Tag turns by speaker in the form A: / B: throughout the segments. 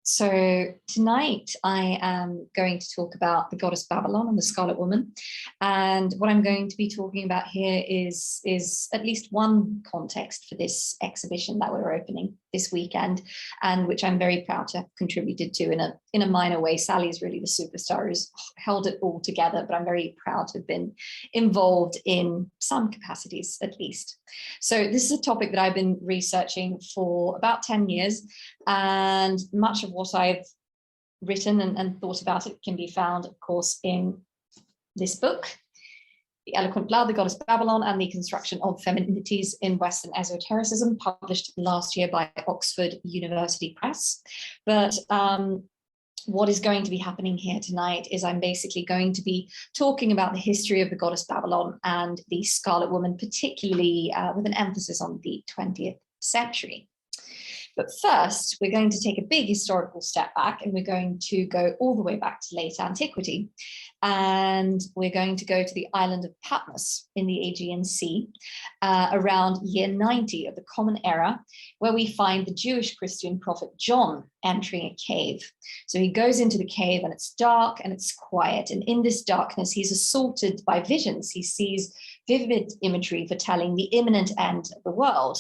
A: So tonight I am going to talk about the goddess Babylon and the Scarlet Woman. And what I'm going to be talking about here is at least one context for this exhibition that we're opening this weekend, and which I'm very proud to have contributed to in a minor way. Sally's really the superstar who's held it all together, but I'm very proud to have been involved in some capacities at least. So this is a topic that I've been researching for about 10 years, and much of what I've written and thought about it can be found, of course, in this book, The Eloquent Blood, The Goddess Babylon, and the Construction of Femininities in Western Esotericism, published last year by Oxford University Press. But what is going to be happening here tonight is I'm basically going to be talking about the history of the goddess Babylon and the Scarlet Woman, particularly with an emphasis on the 20th century. But first, we're going to take a big historical step back, and we're going to go all the way back to late antiquity. And we're going to go to the island of Patmos in the Aegean Sea around year 90 of the Common Era, where we find the Jewish Christian prophet John entering a cave. So he goes into the cave, and it's dark and it's quiet. And in this darkness, he's assaulted by visions. He sees vivid imagery foretelling the imminent end of the world.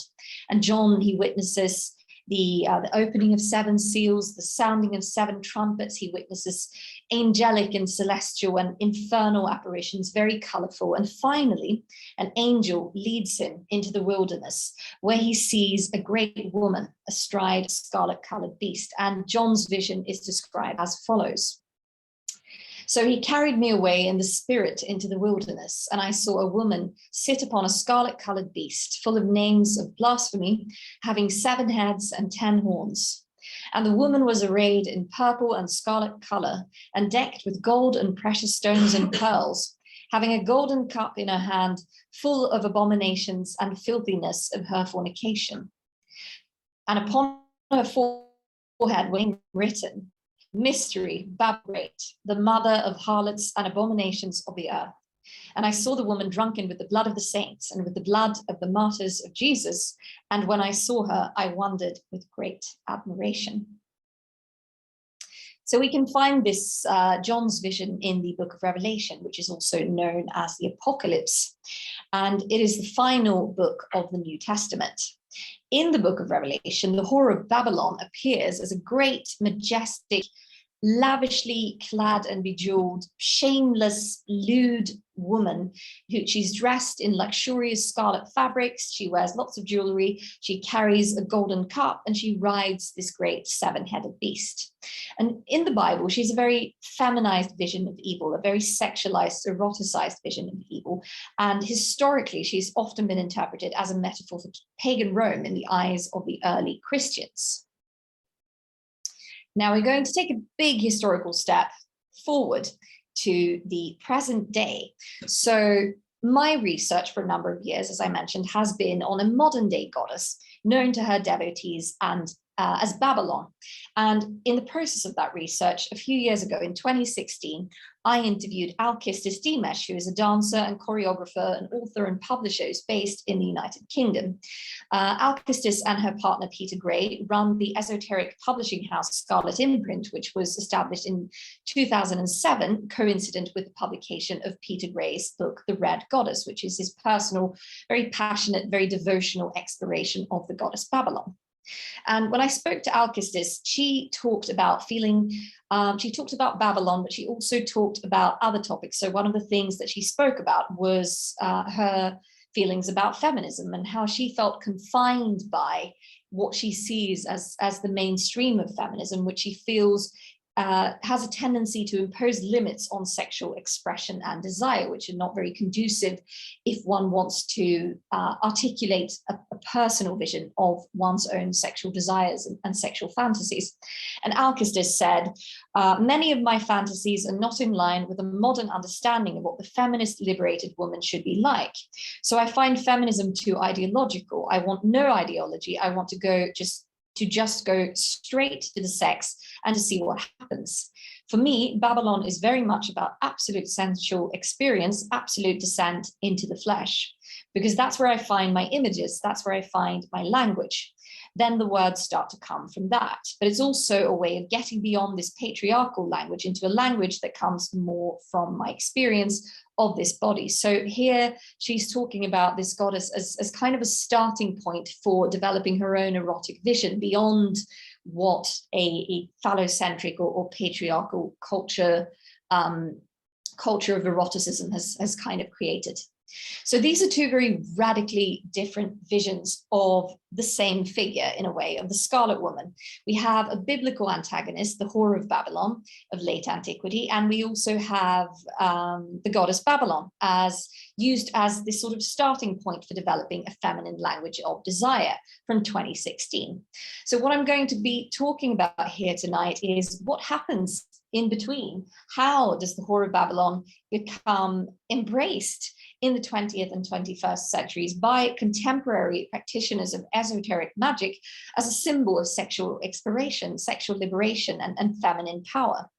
A: And John, he witnesses the opening of 7 seals, the sounding of 7 trumpets. He witnesses angelic and celestial and infernal apparitions, very colorful. And finally, an angel leads him into the wilderness, where he sees a great woman astride a scarlet-colored beast. And John's vision is described as follows. So he carried me away in the spirit into the wilderness, and I saw a woman sit upon a scarlet-colored beast, full of names of blasphemy, having 7 heads and 10 horns. And the woman was arrayed in purple and scarlet color, and decked with gold and precious stones and pearls, having a golden cup in her hand, full of abominations and filthiness of her fornication. And upon her forehead was written, Mystery, Babylon, the mother of harlots and abominations of the earth. And I saw the woman drunken with the blood of the saints and with the blood of the martyrs of Jesus. And when I saw her, I wondered with great admiration. So we can find this John's vision in the book of Revelation, which is also known as the Apocalypse. And it is the final book of the New Testament. In the book of Revelation, the whore of Babylon appears as a great, majestic, lavishly clad and bejeweled, shameless, lewd woman. She's dressed in luxurious scarlet fabrics. She wears lots of jewelry. She carries a golden cup, and she rides this great 7-headed beast. And in the Bible, she's a very feminized vision of evil, a very sexualized, eroticized vision of evil. And historically, she's often been interpreted as a metaphor for pagan Rome in the eyes of the early Christians. Now we're going to take a big historical step forward to the present day. So my research for a number of years, as I mentioned, has been on a modern day goddess known to her devotees and as Babylon. And in the process of that research, a few years ago in 2016, I interviewed Alcestis Dimesh, who is a dancer and choreographer and author and publisher who's based in the United Kingdom. Alcestis and her partner Peter Gray run the esoteric publishing house Scarlet Imprint, which was established in 2007, coincident with the publication of Peter Gray's book, The Red Goddess, which is his personal, very passionate, very devotional exploration of the goddess Babylon. And when I spoke to Alcestis, she talked about she talked about Babylon, but she also talked about other topics. So one of the things that she spoke about was her feelings about feminism and how she felt confined by what she sees as the mainstream of feminism, which she feels has a tendency to impose limits on sexual expression and desire, which are not very conducive if one wants to articulate a personal vision of one's own sexual desires and sexual fantasies. And Alcestis said, many of my fantasies are not in line with a modern understanding of what the feminist liberated woman should be like. So I find feminism too ideological. I want no ideology. I want to just go straight to the sex and to see what happens. For me, Babylon is very much about absolute sensual experience, absolute descent into the flesh, because that's where I find my images, that's where I find my language. then the words start to come from that. But it's also a way of getting beyond this patriarchal language into a language that comes more from my experience of this body. So here she's talking about this goddess as kind of a starting point for developing her own erotic vision beyond what a phallocentric or patriarchal culture of eroticism has kind of created. So these are two very radically different visions of the same figure, in a way, of the Scarlet Woman. We have a biblical antagonist, the whore of Babylon of late antiquity, and we also have the goddess Babylon as used as this sort of starting point for developing a feminine language of desire from 2016. So what I'm going to be talking about here tonight is what happens in between. How does the whore of Babylon become embraced in the 20th and 21st centuries by contemporary practitioners of esoteric magic as a symbol of sexual exploration, sexual liberation, and feminine power?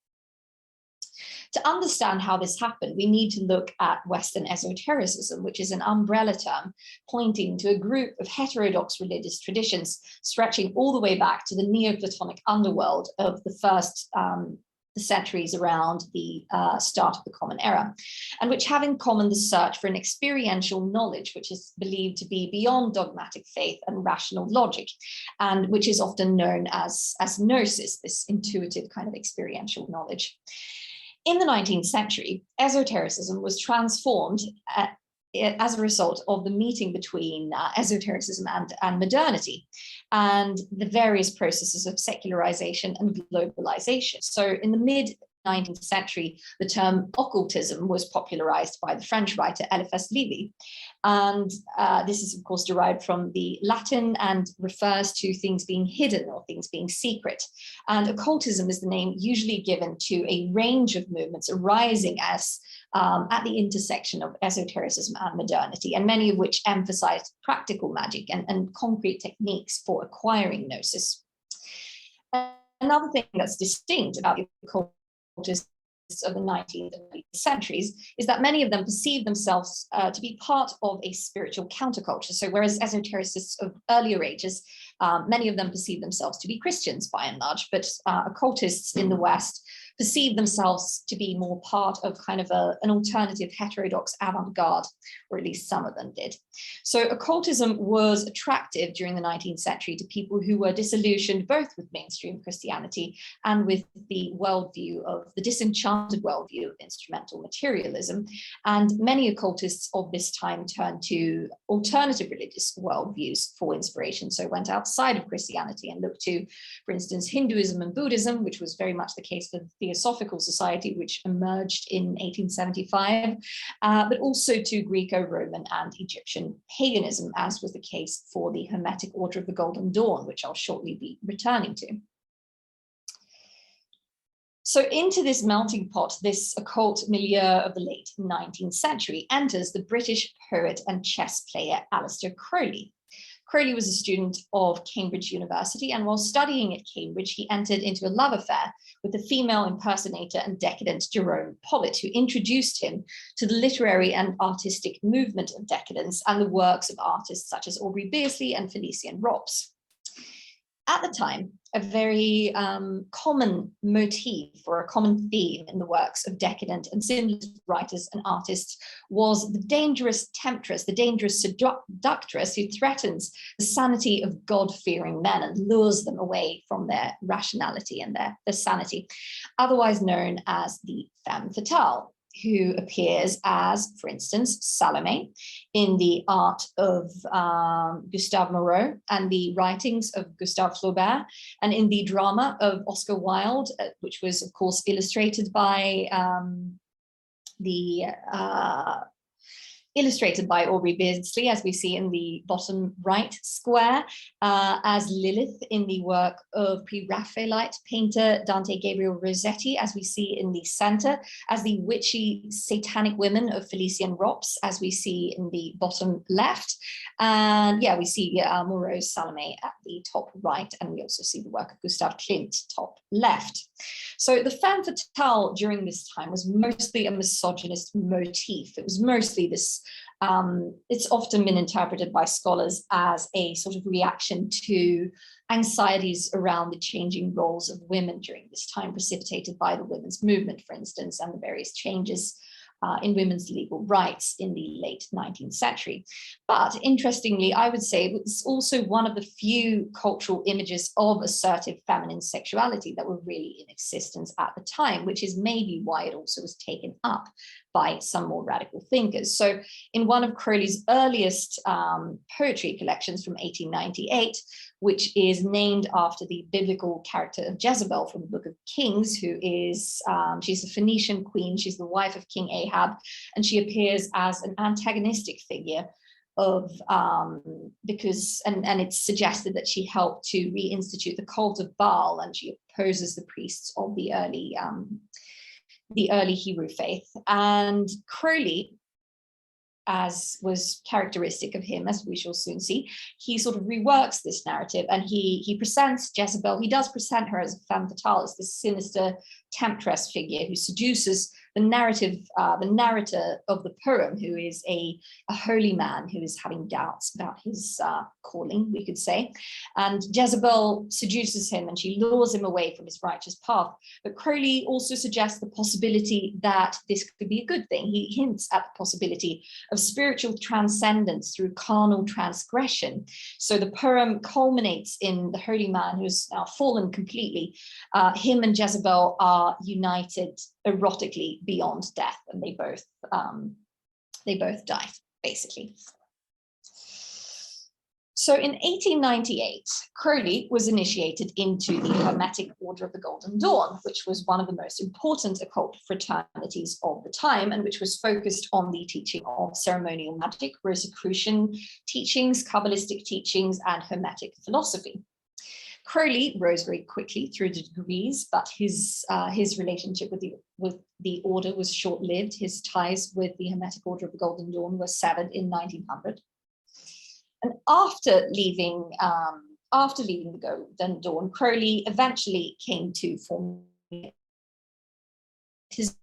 A: To understand how this happened, we need to look at Western esotericism, which is an umbrella term pointing to a group of heterodox religious traditions stretching all the way back to the Neoplatonic underworld of the first the centuries around the start of the Common Era, and which have in common the search for an experiential knowledge, which is believed to be beyond dogmatic faith and rational logic, and which is often known as gnosis, this intuitive kind of experiential knowledge. In the 19th century, esotericism was transformed as a result of the meeting between esotericism and modernity and the various processes of secularization and globalization. So in the mid-19th century, the term occultism was popularized by the French writer Eliphas Lévy. And this is, of course, derived from the Latin and refers to things being hidden or things being secret. And occultism is the name usually given to a range of movements arising as at the intersection of esotericism and modernity, and many of which emphasized practical magic and concrete techniques for acquiring gnosis. Another thing that's distinct about the occultists of the 19th and 20th centuries is that many of them perceive themselves to be part of a spiritual counterculture. So whereas esotericists of earlier ages, many of them perceive themselves to be Christians by and large, but occultists in the West perceive themselves to be more part of kind of an alternative heterodox avant-garde, or at least some of them did. So occultism was attractive during the 19th century to people who were disillusioned both with mainstream Christianity and with the worldview of the disenchanted worldview of instrumental materialism. And many occultists of this time turned to alternative religious worldviews for inspiration. So went outside of Christianity and looked to, for instance, Hinduism and Buddhism, which was very much the case for the Theosophical Society, which emerged in 1875, but also to Greco-Roman and Egyptian paganism, as was the case for the Hermetic Order of the Golden Dawn, which I'll shortly be returning to. So into this melting pot, this occult milieu of the late 19th century, enters the British poet and chess player Aleister Crowley. Crowley was a student of Cambridge University, and while studying at Cambridge, he entered into a love affair with the female impersonator and decadent Jerome Pollitt, who introduced him to the literary and artistic movement of decadence and the works of artists such as Aubrey Beardsley and Felician Rops. At the time, a very common motif or a common theme in the works of decadent and symbolist writers and artists was the dangerous temptress, the dangerous seductress who threatens the sanity of God-fearing men and lures them away from their rationality and their sanity, otherwise known as the femme fatale, who appears as, for instance, Salome in the art of Gustave Moreau and the writings of Gustave Flaubert, and in the drama of Oscar Wilde, which was, of course, illustrated by Aubrey Beardsley, as we see in the bottom right square, as Lilith in the work of pre-Raphaelite painter Dante Gabriel Rossetti, as we see in the center, as the witchy satanic women of Felician Rops, as we see in the bottom left. And yeah, we see Moreau's Salome at the top right, and we also see the work of Gustav Klimt top left. So the femme fatale during this time was mostly a misogynist motif. It was mostly this, it's often been interpreted by scholars as a sort of reaction to anxieties around the changing roles of women during this time, precipitated by the women's movement, for instance, and the various changes in women's legal rights in the late 19th century. But interestingly, I would say it's also one of the few cultural images of assertive feminine sexuality that were really in existence at the time, which is maybe why it also was taken up by some more radical thinkers. So in one of Crowley's earliest poetry collections from 1898, which is named after the biblical character of Jezebel from the Book of Kings, who is, she's a Phoenician queen, she's the wife of King Ahab, and she appears as an antagonistic figure of, because it's suggested that she helped to reinstitute the cult of Baal, and she opposes the priests of the early Hebrew faith. And Crowley, as was characteristic of him, as we shall soon see, he sort of reworks this narrative, and he presents Jezebel, he does present her as a femme fatale, as this sinister temptress figure who seduces the narrator of the poem, who is a holy man who is having doubts about his calling, we could say. And Jezebel seduces him and she lures him away from his righteous path. But Crowley also suggests the possibility that this could be a good thing. He hints at the possibility of spiritual transcendence through carnal transgression. So the poem culminates in the holy man who's now fallen completely. Him and Jezebel are united erotically beyond death, and they both die, basically. So in 1898, Crowley was initiated into the Hermetic Order of the Golden Dawn, which was one of the most important occult fraternities of the time, and which was focused on the teaching of ceremonial magic, Rosicrucian teachings, Kabbalistic teachings, and Hermetic philosophy. Crowley rose very quickly through the degrees, but his relationship with the order was short-lived. His ties with the Hermetic Order of the Golden Dawn were severed in 1900. And after leaving the Golden Dawn, Crowley eventually came to form his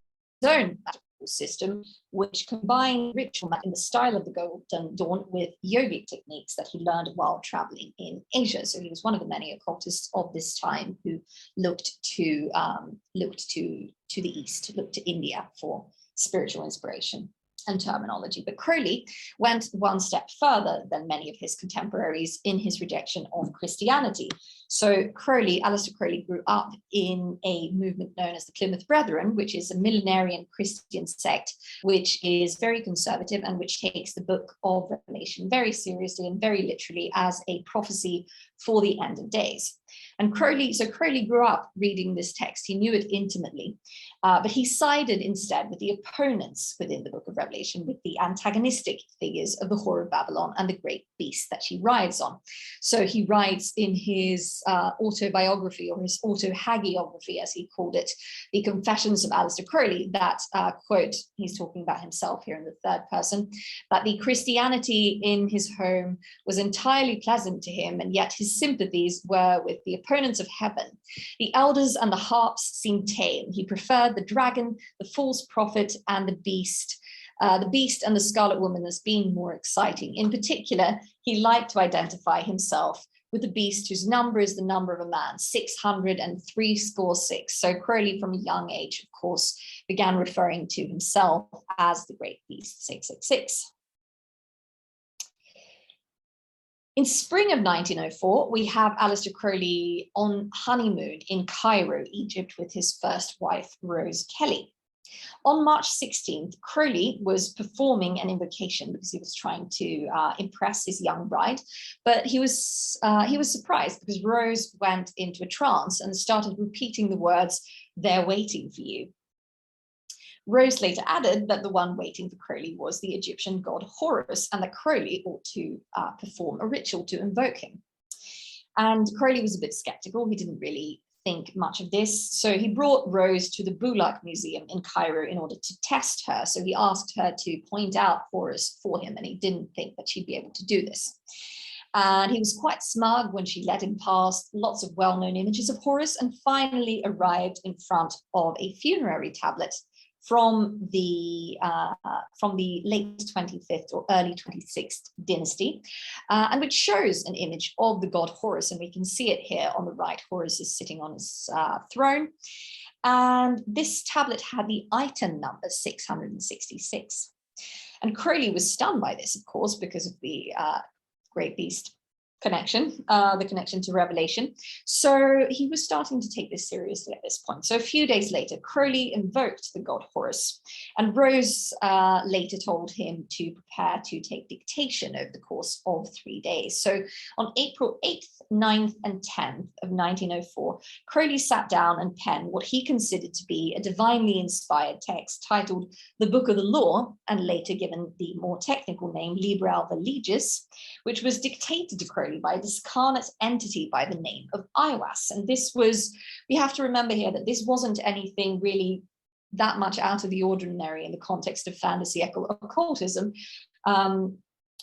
A: own magical system, which combined ritual in the style of the Golden Dawn with yogic techniques that he learned while traveling in Asia. So he was one of the many occultists of this time who looked to the East, looked to India for spiritual inspiration and terminology. But Crowley went one step further than many of his contemporaries in his rejection of Christianity. So Aleister Crowley grew up in a movement known as the Plymouth Brethren, which is a millenarian Christian sect, which is very conservative and which takes the book of Revelation very seriously and very literally as a prophecy for the end of days. And Crowley grew up reading this text. He knew it intimately, but he sided instead with the opponents within the book of Revelation, with the antagonistic figures of the Whore of Babylon and the great beast that she rides on. So he writes in his autobiography, or his autohagiography, as he called it, the Confessions of Aleister Crowley, that, quote, he's talking about himself here in the third person, that the Christianity in his home was entirely pleasant to him, and yet his sympathies were with the opponents of heaven. The elders and the harps seemed tame. He preferred the dragon, the false prophet, and the beast and the Scarlet Woman as being more exciting. In particular, he liked to identify himself with the beast, whose number is the number of a man, 666. So Crowley, from a young age, of course, began referring to himself as the great beast, 666. In spring of 1904, we have Aleister Crowley on honeymoon in Cairo, Egypt, with his first wife, Rose Kelly. On March 16th, Crowley was performing an invocation because he was trying to impress his young bride, but he was surprised because Rose went into a trance and started repeating the words, "They're waiting for you." Rose later added that the one waiting for Crowley was the Egyptian god Horus, and that Crowley ought to perform a ritual to invoke him. And Crowley was a bit skeptical. He didn't really think much of this. So he brought Rose to the Bulak Museum in Cairo in order to test her. So he asked her to point out Horus for him, and he didn't think that she'd be able to do this. And he was quite smug when she led him past lots of well-known images of Horus, and finally arrived in front of a funerary tablet from the late 25th or early 26th dynasty, and which shows an image of the god Horus, and we can see it here on the right. Horus is sitting on his throne, and this tablet had the item number 666. And Crowley was stunned by this, of course, because of the great beast connection, the connection to Revelation. So he was starting to take this seriously at this point. So a few days later, Crowley invoked the god Horus, and Rose later told him to prepare to take dictation over the course of 3 days. So on April 8th, 9th, and 10th of 1904, Crowley sat down and penned what he considered to be a divinely inspired text titled The Book of the Law, and later given the more technical name Liber Alba Legis, which was dictated to Crowley by a discarnate entity by the name of Iwas. And this was, we have to remember here that this wasn't anything really that much out of the ordinary in the context of fantasy occultism,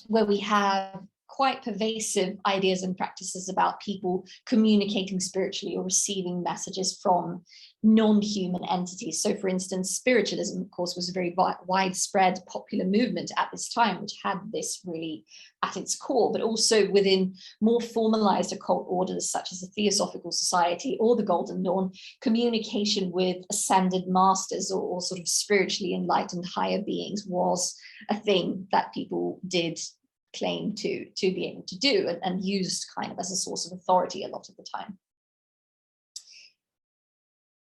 A: where we have quite pervasive ideas and practices about people communicating spiritually or receiving messages from non-human entities. So for instance, spiritualism, of course, was a very widespread popular movement at this time, which had this really at its core, but also within more formalized occult orders such as the Theosophical Society or the Golden Dawn, communication with ascended masters or sort of spiritually enlightened higher beings was a thing that people did claim to be able to do, and used kind of as a source of authority a lot of the time.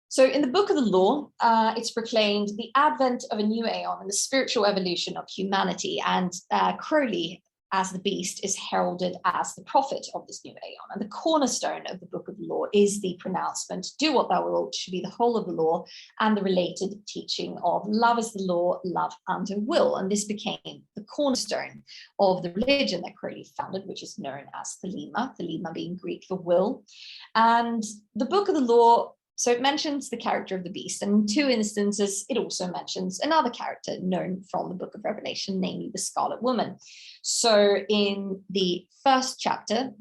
A: So in the Book of the Law, it's proclaimed the advent of a new aeon and the spiritual evolution of humanity, and Crowley, as the beast, is heralded as the prophet of this new aeon. And the cornerstone of the Book of the Law is the pronouncement, do what thou wilt, should be the whole of the law, and the related teaching of love is the law, love under will. And this became the cornerstone of the religion that Crowley founded, which is known as Thelema being Greek for will. And the Book of the Law, so it mentions the character of the beast, and in 2 instances, it also mentions another character known from the Book of Revelation, namely the Scarlet Woman. So in the first chapter,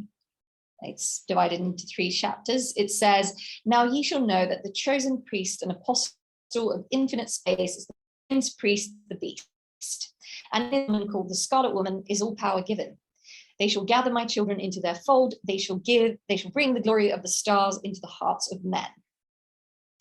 A: it's divided into 3 chapters, it says, now ye shall know that the chosen priest and apostle of infinite space is the prince priest, the beast. And in a woman called the Scarlet Woman is all power given. They shall gather my children into their fold, they shall bring the glory of the stars into the hearts of men.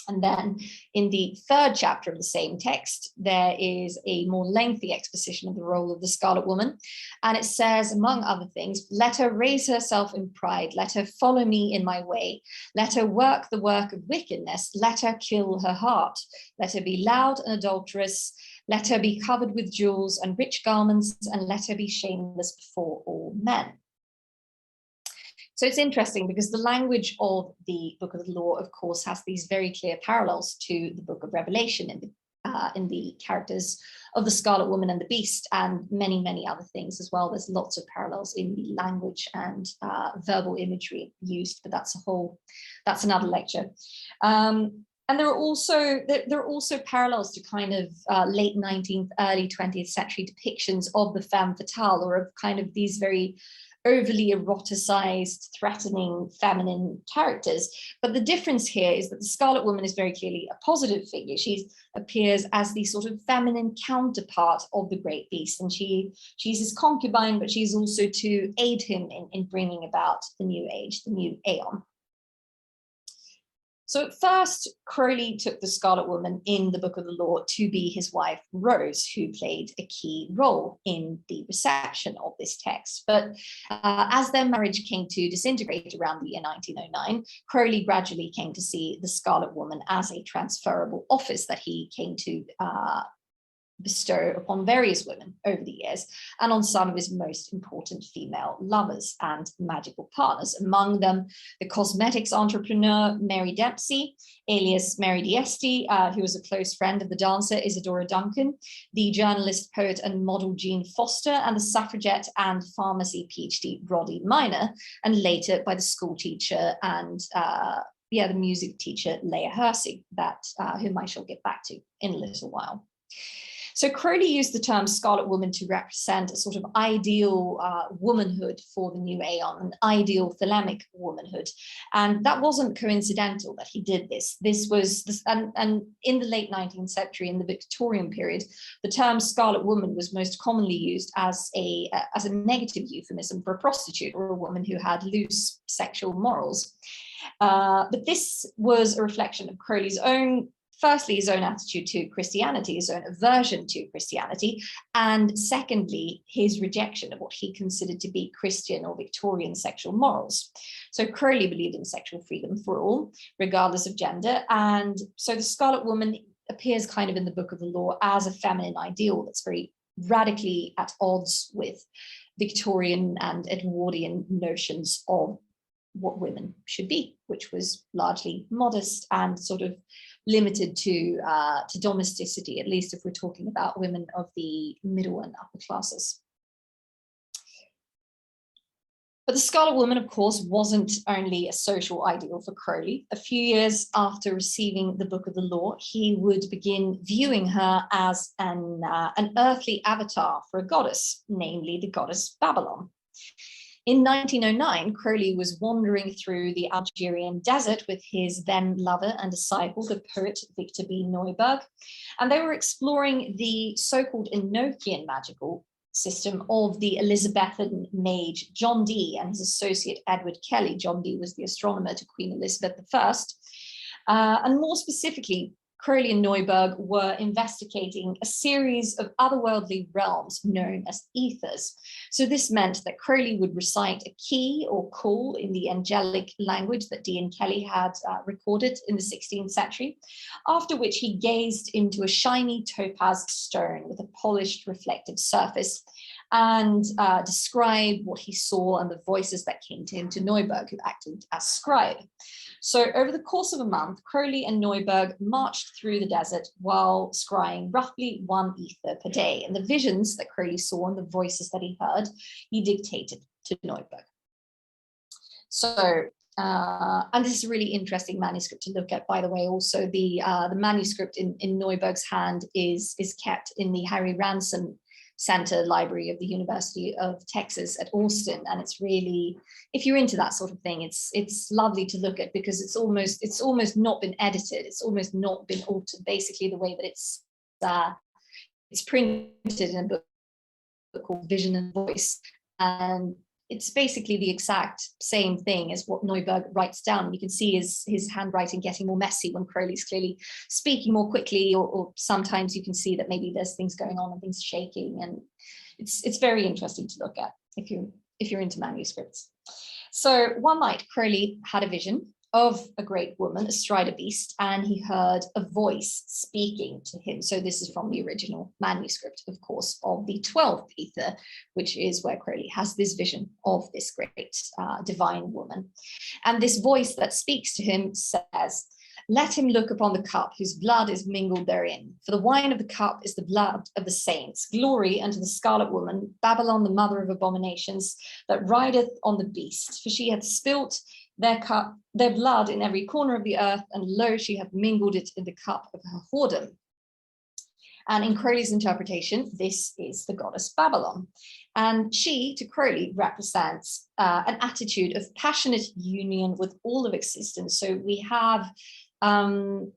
A: And then in the 3rd chapter of the same text, there is a more lengthy exposition of the role of the Scarlet Woman. And it says, among other things, let her raise herself in pride, let her follow me in my way, let her work the work of wickedness, let her kill her heart, let her be loud and adulterous, let her be covered with jewels and rich garments, and let her be shameless before all men. So it's interesting because the language of the Book of the Law, of course, has these very clear parallels to the Book of Revelation in the characters of the Scarlet Woman and the Beast, and many, many other things as well. There's lots of parallels in the language and verbal imagery used, but that's another lecture. And there are also parallels to kind of late 19th, early 20th century depictions of the femme fatale, or of kind of these very overly eroticized, threatening feminine characters. But the difference here is that the Scarlet Woman is very clearly a positive figure. She appears as the sort of feminine counterpart of the great beast, and she's his concubine, but she's also to aid him in bringing about the new age, the new aeon. So at first, Crowley took the Scarlet Woman in the Book of the Law to be his wife, Rose, who played a key role in the reception of this text. But as their marriage came to disintegrate around the year 1909, Crowley gradually came to see the Scarlet Woman as a transferable office that he came to bestow upon various women over the years, and on some of his most important female lovers and magical partners, among them the cosmetics entrepreneur Mary Dempsey, alias Mary Diesti, who was a close friend of the dancer Isadora Duncan, the journalist, poet, and model Jean Foster, and the suffragette and pharmacy PhD Roddy Minor, and later by the school teacher and the music teacher Leah Hersick, whom I shall get back to in a little while. So Crowley used the term Scarlet Woman to represent a sort of ideal womanhood for the new aeon, an ideal thelemic womanhood. And that wasn't coincidental that he did this. And in the late 19th century, in the Victorian period, the term Scarlet Woman was most commonly used as a negative euphemism for a prostitute or a woman who had loose sexual morals. But this was a reflection of Crowley's own, firstly, his own attitude to Christianity, his own aversion to Christianity, and secondly, his rejection of what he considered to be Christian or Victorian sexual morals. So Crowley believed in sexual freedom for all, regardless of gender. And so the Scarlet Woman appears kind of in the Book of the Law as a feminine ideal that's very radically at odds with Victorian and Edwardian notions of what women should be, which was largely modest and sort of limited to domesticity, at least if we're talking about women of the middle and upper classes. But the Scarlet Woman, of course, wasn't only a social ideal for Crowley. A few years after receiving the Book of the Law, he would begin viewing her as an earthly avatar for a goddess, namely the goddess Babylon. In 1909, Crowley was wandering through the Algerian desert with his then lover and disciple, the poet Victor B. Neuburg, and they were exploring the so-called Enochian magical system of the Elizabethan mage John Dee and his associate Edward Kelly. John Dee was the astronomer to Queen Elizabeth I. And more specifically, Crowley and Neuburg were investigating a series of otherworldly realms known as ethers. So this meant that Crowley would recite a key or call in the angelic language that Dee and Kelly had recorded in the 16th century, after which he gazed into a shiny topaz stone with a polished reflective surface and described what he saw and the voices that came to him to Neuburg, who acted as scribe. So over the course of a month, Crowley and Neuburg marched through the desert while scrying roughly 1 ether per day. And the visions that Crowley saw and the voices that he heard, he dictated to Neuburg. So, and this is a really interesting manuscript to look at, by the way. Also, the manuscript in Neuburg's hand is kept in the Harry Ransom Center Library of the University of Texas at Austin, and it's really, if you're into that sort of thing, it's lovely to look at, because it's almost not been edited, it's almost not been altered. Basically, the way that it's printed in a book called Vision and Voice, and it's basically the exact same thing as what Neuburg writes down. You can see his handwriting getting more messy when Crowley's clearly speaking more quickly, or sometimes you can see that maybe there's things going on and things shaking, and it's very interesting to look at if you're into manuscripts. So one night, Crowley had a vision of a great woman astride a beast, and he heard a voice speaking to him. So this is from the original manuscript, of course, of the 12th ether, which is where Crowley has this vision of this great divine woman. And this voice that speaks to him says, "Let him look upon the cup whose blood is mingled therein. For the wine of the cup is the blood of the saints. Glory unto the Scarlet Woman, Babylon, the mother of abominations, that rideth on the beast. For she hath spilt their blood in every corner of the earth, and lo, she hath mingled it in the cup of her whoredom." And in Crowley's interpretation, this is the goddess Babylon. And she, to Crowley, represents an attitude of passionate union with all of existence. So we have, the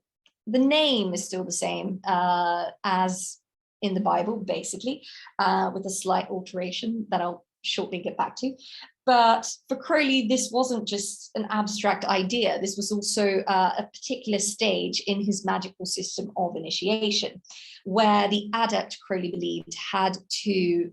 A: name is still the same as in the Bible, basically, with a slight alteration that I'll shortly get back to. But for Crowley, this wasn't just an abstract idea. This was also a particular stage in his magical system of initiation, where the adept, Crowley believed, had to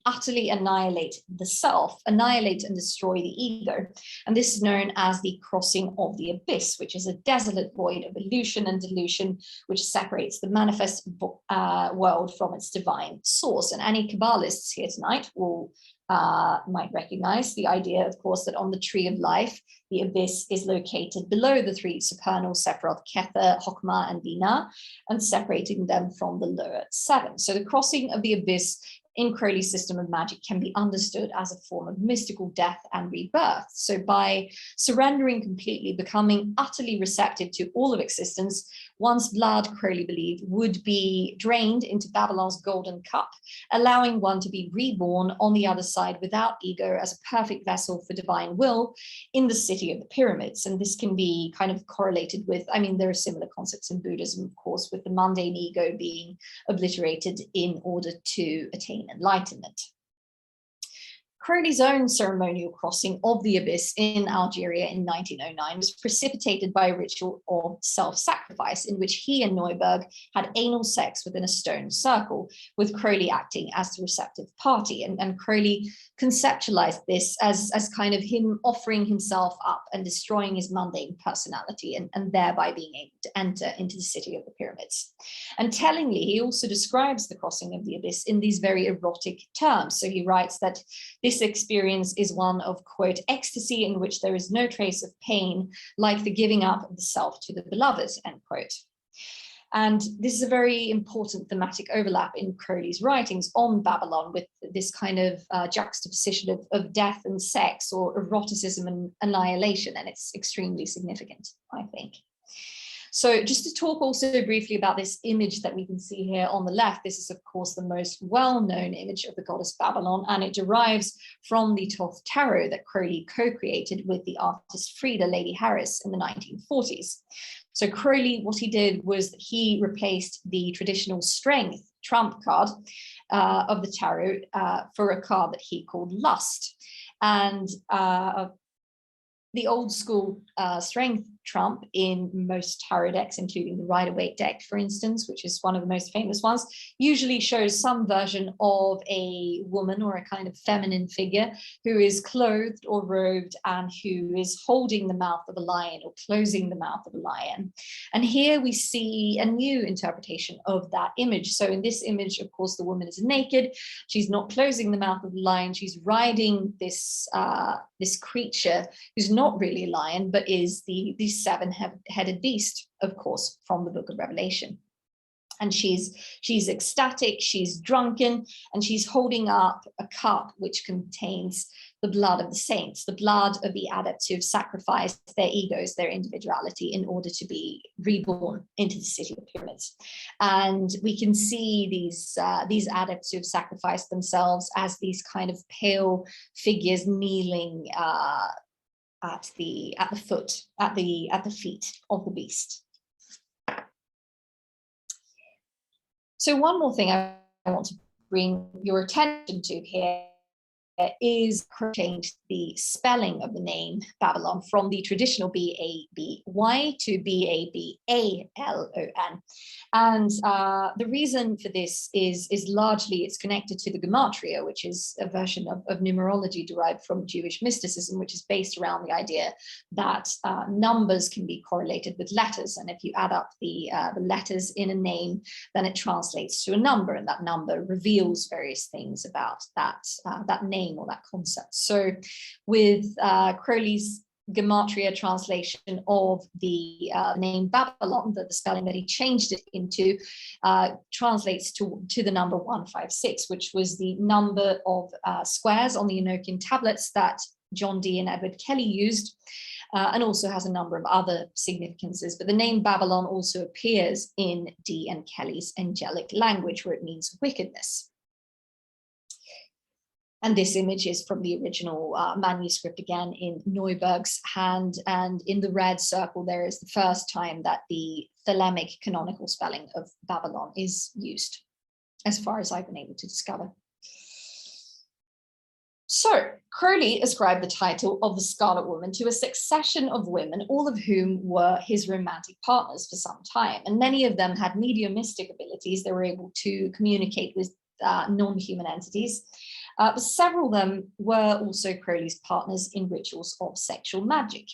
A: utterly annihilate the self, annihilate and destroy the ego. And this is known as the crossing of the abyss, which is a desolate void of illusion and delusion, which separates the manifest world from its divine source. And any Kabbalists here tonight will might recognize the idea, of course, that on the tree of life, the abyss is located below the 3 supernal Sephiroth, Kether, Chokmah, and Binah, and separating them from the lower 7. So the crossing of the abyss in Crowley's system of magic can be understood as a form of mystical death and rebirth. So by surrendering completely, becoming utterly receptive to all of existence, one's blood, Crowley believed, would be drained into Babylon's golden cup, allowing one to be reborn on the other side without ego as a perfect vessel for divine will in the city of the pyramids. And this can be kind of correlated with, I mean, there are similar concepts in Buddhism, of course, with the mundane ego being obliterated in order to attain enlightenment. Crowley's own ceremonial crossing of the abyss in Algeria in 1909 was precipitated by a ritual of self-sacrifice in which he and Neuberg had anal sex within a stone circle, with Crowley acting as the receptive party. And Crowley conceptualized this as kind of him offering himself up and destroying his mundane personality and thereby being able to enter into the city of the pyramids. And tellingly, he also describes the crossing of the abyss in these very erotic terms. So he writes that this experience is one of, quote, ecstasy in which there is no trace of pain, like the giving up of the self to the beloved, end quote. And this is a very important thematic overlap in Crowley's writings on Babylon, with this kind of juxtaposition of death and sex, or eroticism and annihilation, and it's extremely significant, I think. So just to talk also briefly about this image that we can see here on the left, this is of course the most well-known image of the goddess Babylon, and it derives from the Thoth Tarot that Crowley co-created with the artist Frida Lady Harris in the 1940s. So Crowley, what he did was he replaced the traditional strength trump card of the tarot for a card that he called Lust. And the old school strength trump in most tarot decks, including the Rider-Waite deck, for instance, which is one of the most famous ones, usually shows some version of a woman or a kind of feminine figure who is clothed or robed and who is holding the mouth of a lion or closing the mouth of a lion. And here we see a new interpretation of that image. So in this image, of course, the woman is naked. She's not closing the mouth of the lion. She's riding this, this creature who's not really a lion, but is the seven-headed beast, of course, from the Book of Revelation. And she's ecstatic, she's drunken, and she's holding up a cup which contains the blood of the saints, the blood of the adepts who have sacrificed their egos, their individuality, in order to be reborn into the city of pyramids. And we can see these adepts who have sacrificed themselves as these kind of pale figures kneeling at the feet of the beast. So one more thing I want to bring your attention to here is changed the spelling of the name Babylon from the traditional B-A-B-Y to B-A-B-A-L-O-N. And the reason for this is largely it's connected to the gematria, which is a version of numerology derived from Jewish mysticism, which is based around the idea that numbers can be correlated with letters. And if you add up the letters in a name, then it translates to a number, and that number reveals various things about that name or that concept. So with Crowley's gematria translation of the name Babylon, the spelling that he changed it into translates to the number 156, which was the number of squares on the Enochian tablets that John Dee and Edward Kelly used, and also has a number of other significances. But the name Babylon also appears in Dee and Kelly's angelic language, where it means wickedness. And this image is from the original manuscript, again in Neuberg's hand, and in the red circle there is the first time that the Thelemic canonical spelling of Babylon is used, as far as I've been able to discover. So Crowley ascribed the title of the Scarlet Woman to a succession of women, all of whom were his romantic partners for some time, and many of them had mediumistic abilities. They were able to communicate with non-human entities. But several of them were also Crowley's partners in rituals of sexual magic.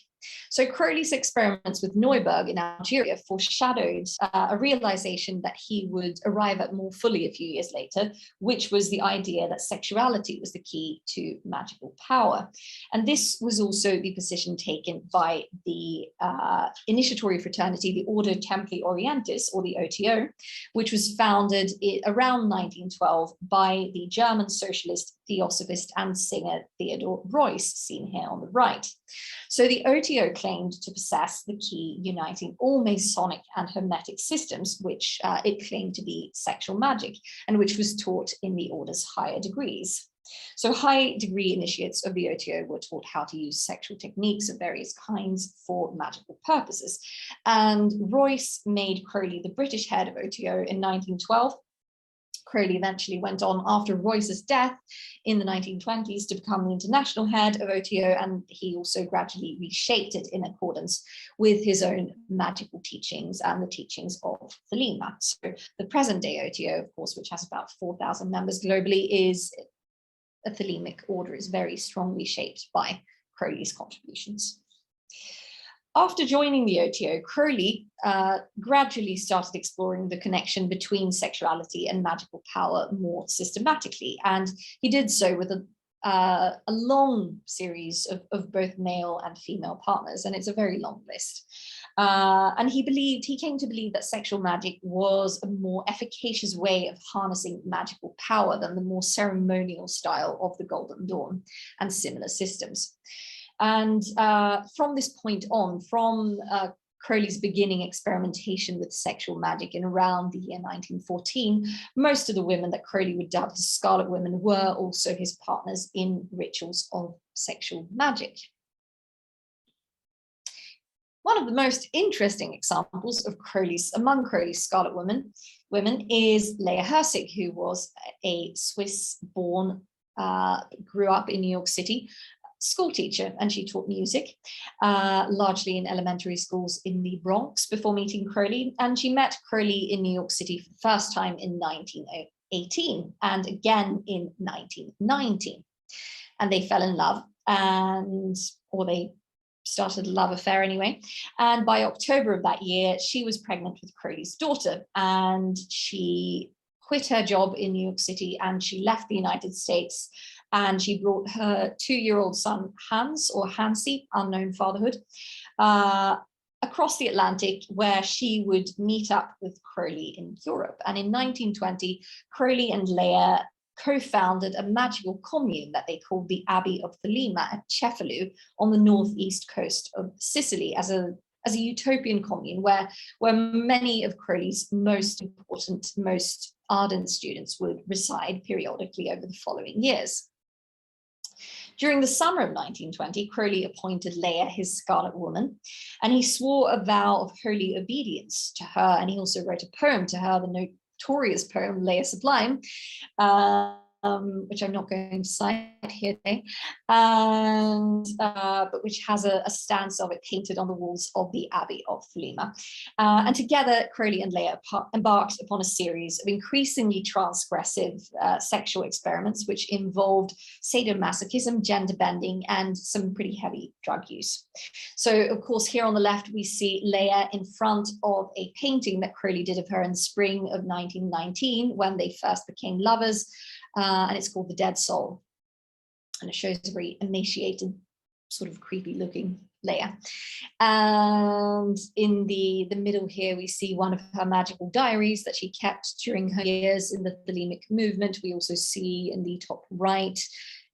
A: So Crowley's experiments with Neuburg in Algeria foreshadowed a realization that he would arrive at more fully a few years later, which was the idea that sexuality was the key to magical power. And this was also the position taken by the initiatory fraternity, the Ordo Templi Orientis, or the OTO, which was founded around 1912 by the German socialist, theosophist, and singer Theodor Reuss, seen here on the right. So the OTO claimed to possess the key uniting all Masonic and Hermetic systems, which it claimed to be sexual magic, and which was taught in the order's higher degrees. So high degree initiates of the OTO were taught how to use sexual techniques of various kinds for magical purposes. And Reuss made Crowley the British head of OTO in 1912. Crowley eventually went on after Reuss's death in the 1920s to become the international head of OTO, and he also gradually reshaped it in accordance with his own magical teachings and the teachings of Thelema. So the present day OTO, of course, which has about 4,000 members globally, is a Thelemic order, is very strongly shaped by Crowley's contributions. After joining the OTO, Crowley gradually started exploring the connection between sexuality and magical power more systematically, and he did so with a long series of both male and female partners, and it's a very long list. And he came to believe that sexual magic was a more efficacious way of harnessing magical power than the more ceremonial style of the Golden Dawn and similar systems. And from this point on, from Crowley's beginning experimentation with sexual magic in around the year 1914, most of the women that Crowley would dub as Scarlet Women were also his partners in rituals of sexual magic. One of the most interesting examples of among Crowley's Scarlet women is Leah Hersick, who was a Swiss-born, grew up in New York City, school teacher, and she taught music, largely in elementary schools in the Bronx before meeting Crowley. And she met Crowley in New York City for the first time in 1918 and again in 1919. And they fell in love, or they started a love affair anyway. And by October of that year, she was pregnant with Crowley's daughter, and she quit her job in New York City and she left the United States, and she brought her 2-year-old son, Hans, or Hansi, unknown fatherhood, across the Atlantic, where she would meet up with Crowley in Europe. And in 1920, Crowley and Leah co-founded a magical commune that they called the Abbey of Thelema at Cefalù on the northeast coast of Sicily, as a utopian commune where many of Crowley's most important, most ardent students would reside periodically over the following years. During the summer of 1920, Crowley appointed Leah his Scarlet Woman, and he swore a vow of holy obedience to her, and he also wrote a poem to her, the notorious poem Leah Sublime, which I'm not going to cite here today, but which has a stance of it painted on the walls of the Abbey of Thelema. And together, Crowley and Leah embarked upon a series of increasingly transgressive sexual experiments, which involved sadomasochism, gender bending, and some pretty heavy drug use. So, of course, here on the left, we see Leah in front of a painting that Crowley did of her in the spring of 1919, when they first became lovers. And it's called The Dead Soul. And it shows a very emaciated, sort of creepy looking Leah. And in the middle here, we see one of her magical diaries that she kept during her years in the Thelemic movement. We also see in the top right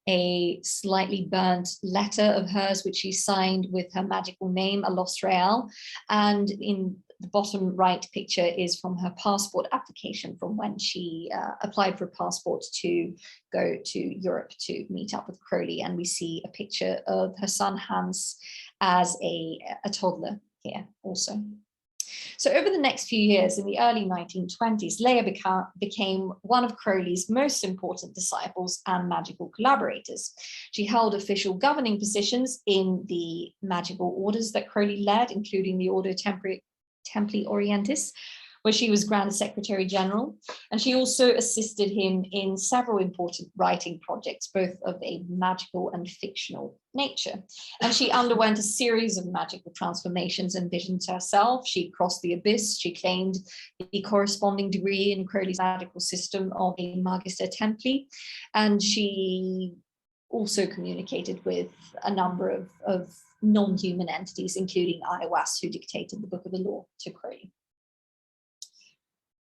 A: a slightly burnt letter of hers, which she signed with her magical name, Alos Real. And in the bottom right picture is from her passport application from when she applied for a passport to go to Europe to meet up with Crowley. And we see a picture of her son Hans as a toddler here also. So over the next few years, in the early 1920s, Leah became one of Crowley's most important disciples and magical collaborators. She held official governing positions in the magical orders that Crowley led, including the Ordo Templi Orientis, where she was Grand Secretary General. And she also assisted him in several important writing projects, both of a magical and fictional nature. And she underwent a series of magical transformations and visions herself. She crossed the abyss. She claimed the corresponding degree in Crowley's magical system of a Magister Templi. And she also communicated with a number of non-human entities, including Iowas, who dictated the Book of the Law to Crowley.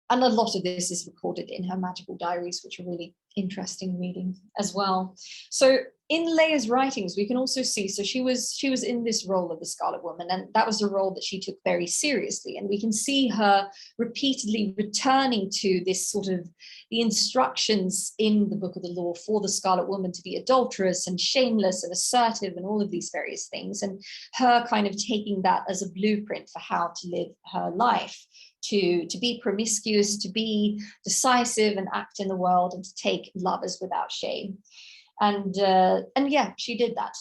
A: And a lot of this is recorded in her magical diaries, which are really interesting reading as well. So in Leah's writings, we can also see, so she was in this role of the Scarlet Woman, and that was a role that she took very seriously. And we can see her repeatedly returning to this sort of the instructions in the Book of the Law for the Scarlet Woman to be adulterous and shameless and assertive and all of these various things, and her kind of taking that as a blueprint for how to live her life. To be promiscuous, to be decisive and act in the world, and to take lovers without shame. And yeah, she did that.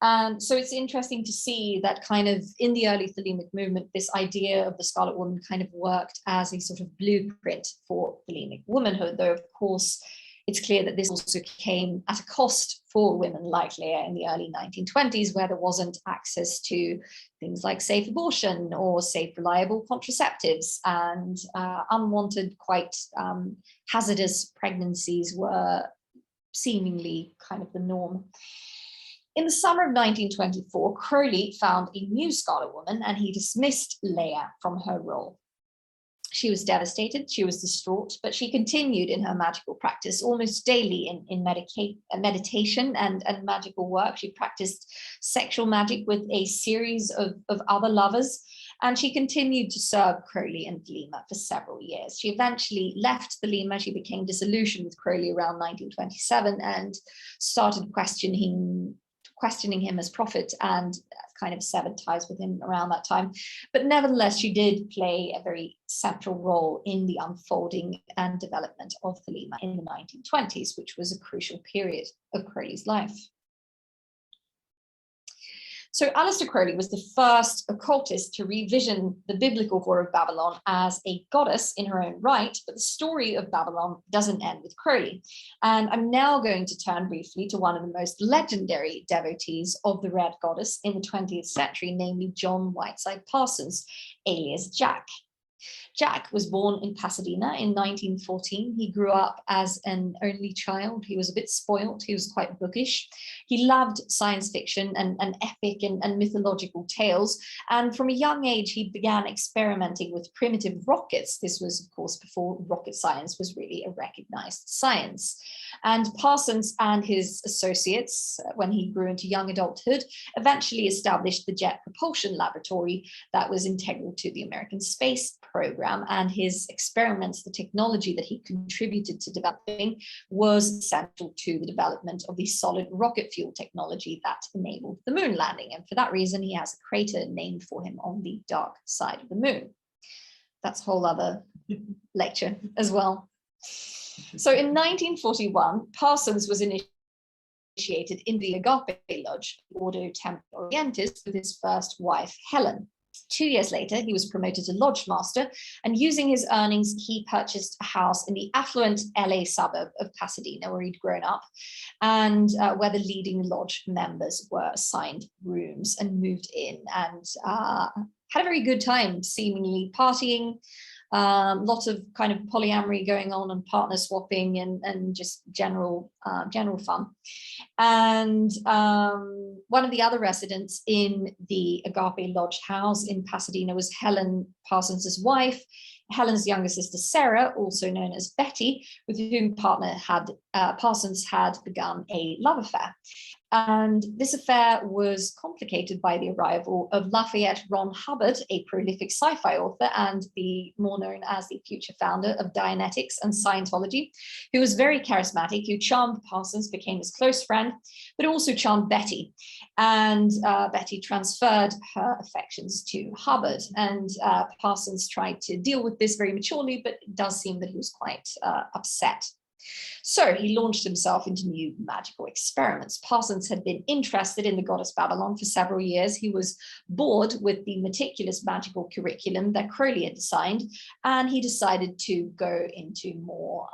A: And so it's interesting to see that kind of in the early Thelemic movement, this idea of the Scarlet Woman kind of worked as a sort of blueprint for Thelemic womanhood, though of course it's clear that this also came at a cost for women like Leah in the early 1920s, where there wasn't access to things like safe abortion or safe, reliable contraceptives, and unwanted, quite hazardous pregnancies were seemingly kind of the norm. In the summer of 1924, Crowley found a new Scarlet Woman, and he dismissed Leah from her role. She was devastated, she was distraught, but she continued in her magical practice almost daily in meditation and magical work. She practiced sexual magic with a series of other lovers, and she continued to serve Crowley and Thelema for several years. She eventually left Thelema. She became disillusioned with Crowley around 1927 and started questioning him as prophet, and kind of severed ties with him around that time. But nevertheless, she did play a very central role in the unfolding and development of Thelema in the 1920s, which was a crucial period of Crowley's life. So Aleister Crowley was the first occultist to revision the biblical whore of Babylon as a goddess in her own right, but the story of Babylon doesn't end with Crowley. And I'm now going to turn briefly to one of the most legendary devotees of the Red Goddess in the 20th century, namely John Whiteside Parsons, alias Jack. Jack was born in Pasadena in 1914. He grew up as an only child. He was a bit spoilt. He was quite bookish. He loved science fiction and epic and mythological tales. And from a young age, he began experimenting with primitive rockets. This was, of course, before rocket science was really a recognized science. And Parsons and his associates, when he grew into young adulthood, eventually established the Jet Propulsion Laboratory that was integral to the American space program, and his experiments, the technology that he contributed to developing, was central to the development of the solid rocket fuel technology that enabled the moon landing. And for that reason, he has a crater named for him on the dark side of the moon. That's a whole other lecture as well. So in 1941, Parsons was initiated in the Agape Lodge, Ordo Templi Orientis, with his first wife, Helen. 2 years later, he was promoted to lodge master, and using his earnings, he purchased a house in the affluent LA suburb of Pasadena, where he'd grown up, and where the leading lodge members were assigned rooms and moved in, and had a very good time, seemingly partying, lots of kind of polyamory going on and partner swapping and just general fun. And one of the other residents in the Agape Lodge house in Pasadena was Helen, Parsons's wife. Helen's younger sister, Sarah, also known as Betty, with whom Parsons had begun a love affair. And this affair was complicated by the arrival of Lafayette Ron Hubbard, a prolific sci-fi author and the more known as the future founder of Dianetics and Scientology, who was very charismatic, who charmed Parsons, became his close friend, but also charmed Betty. And Betty transferred her affections to Hubbard. And Parsons tried to deal with this very maturely, but it does seem that he was quite upset So he launched himself into new magical experiments. Parsons had been interested in the goddess Babylon for several years. He was bored with the meticulous magical curriculum that Crowley had designed, and he decided to go into more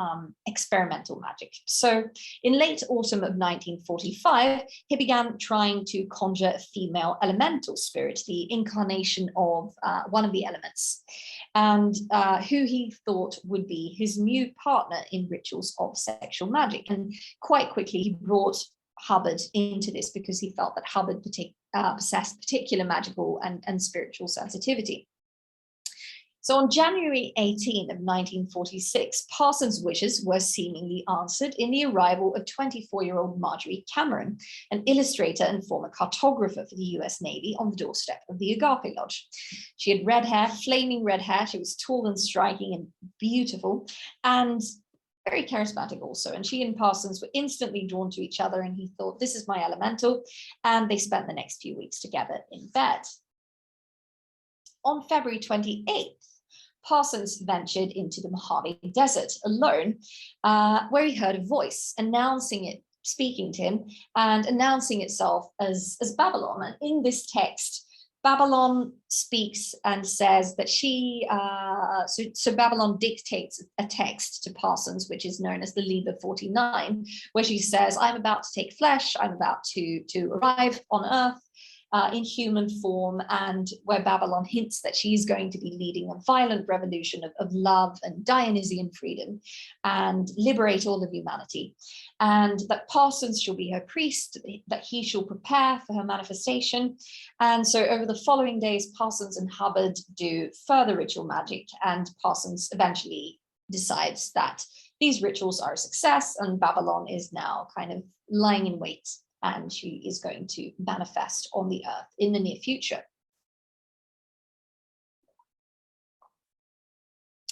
A: experimental magic. So in late autumn of 1945, he began trying to conjure a female elemental spirit, the incarnation of one of the elements, and who he thought would be his new partner in rituals of sexual magic. And quite quickly, he brought Hubbard into this because he felt that Hubbard possessed particular magical and spiritual sensitivity. So on January 18 of 1946, Parsons' wishes were seemingly answered in the arrival of 24-year-old Marjorie Cameron, an illustrator and former cartographer for the US Navy, on the doorstep of the Agape Lodge. She had red hair, flaming red hair. She was tall and striking and beautiful, and very charismatic also. And she and Parsons were instantly drawn to each other, and he thought, this is my elemental. And they spent the next few weeks together in bed. On February 28th, Parsons ventured into the Mojave Desert alone, where he heard a voice speaking to him and announcing itself as Babylon. And in this text, Babylon speaks and says that so Babylon dictates a text to Parsons, which is known as the Liber 49, where she says, I'm about to take flesh, I'm about to arrive on Earth, in human form, and where Babylon hints that she's going to be leading a violent revolution of love and Dionysian freedom and liberate all of humanity. And that Parsons shall be her priest, that he shall prepare for her manifestation. And so over the following days, Parsons and Hubbard do further ritual magic, and Parsons eventually decides that these rituals are a success and Babylon is now kind of lying in wait, and she is going to manifest on the earth in the near future.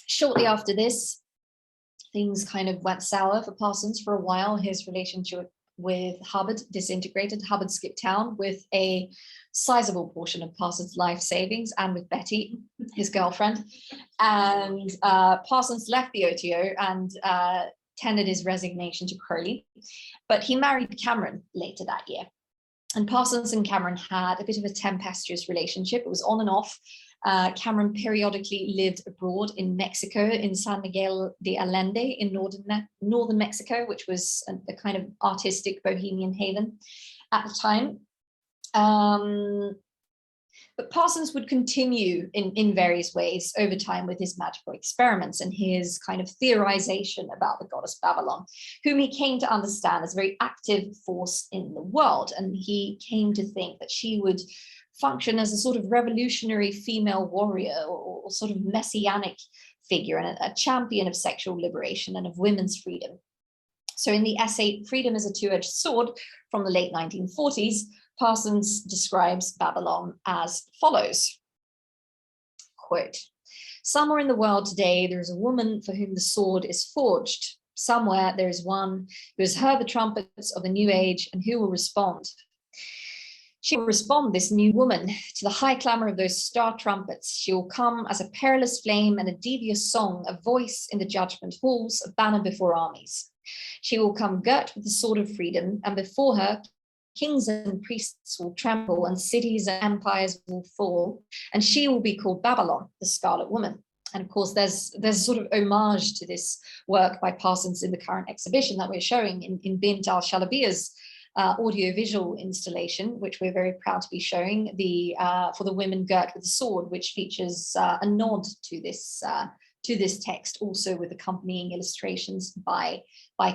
A: Shortly after this, things kind of went sour for Parsons for a while. His relationship with Hubbard disintegrated. Hubbard skipped town with a sizable portion of Parsons' life savings and with Betty, his girlfriend. And Parsons left the OTO and tendered his resignation to Crowley, but he married Cameron later that year. And Parsons and Cameron had a bit of a tempestuous relationship. It was on and off. Cameron periodically lived abroad in Mexico, in San Miguel de Allende in northern Mexico, which was a kind of artistic bohemian haven at the time. But Parsons would continue in various ways over time with his magical experiments and his kind of theorization about the goddess Babylon, whom he came to understand as a very active force in the world. And he came to think that she would function as a sort of revolutionary female warrior or sort of messianic figure and a champion of sexual liberation and of women's freedom. So in the essay, Freedom is a Two-Edged Sword, from the late 1940s, Parsons describes Babylon as follows, quote, somewhere in the world today, there is a woman for whom the sword is forged. Somewhere there is one who has heard the trumpets of the new age and who will respond. She will respond, this new woman, to the high clamor of those star trumpets. She will come as a perilous flame and a devious song, a voice in the judgment halls, a banner before armies. She will come girt with the sword of freedom, and before her, kings and priests will tremble and cities and empires will fall, and she will be called Babylon, the Scarlet Woman. And of course, there's sort of homage to this work by Parsons in the current exhibition that we're showing in Bint al-Shalabiya's audiovisual installation, which we're very proud to be showing, for the women girt with the sword, which features a nod to this text, also with accompanying illustrations by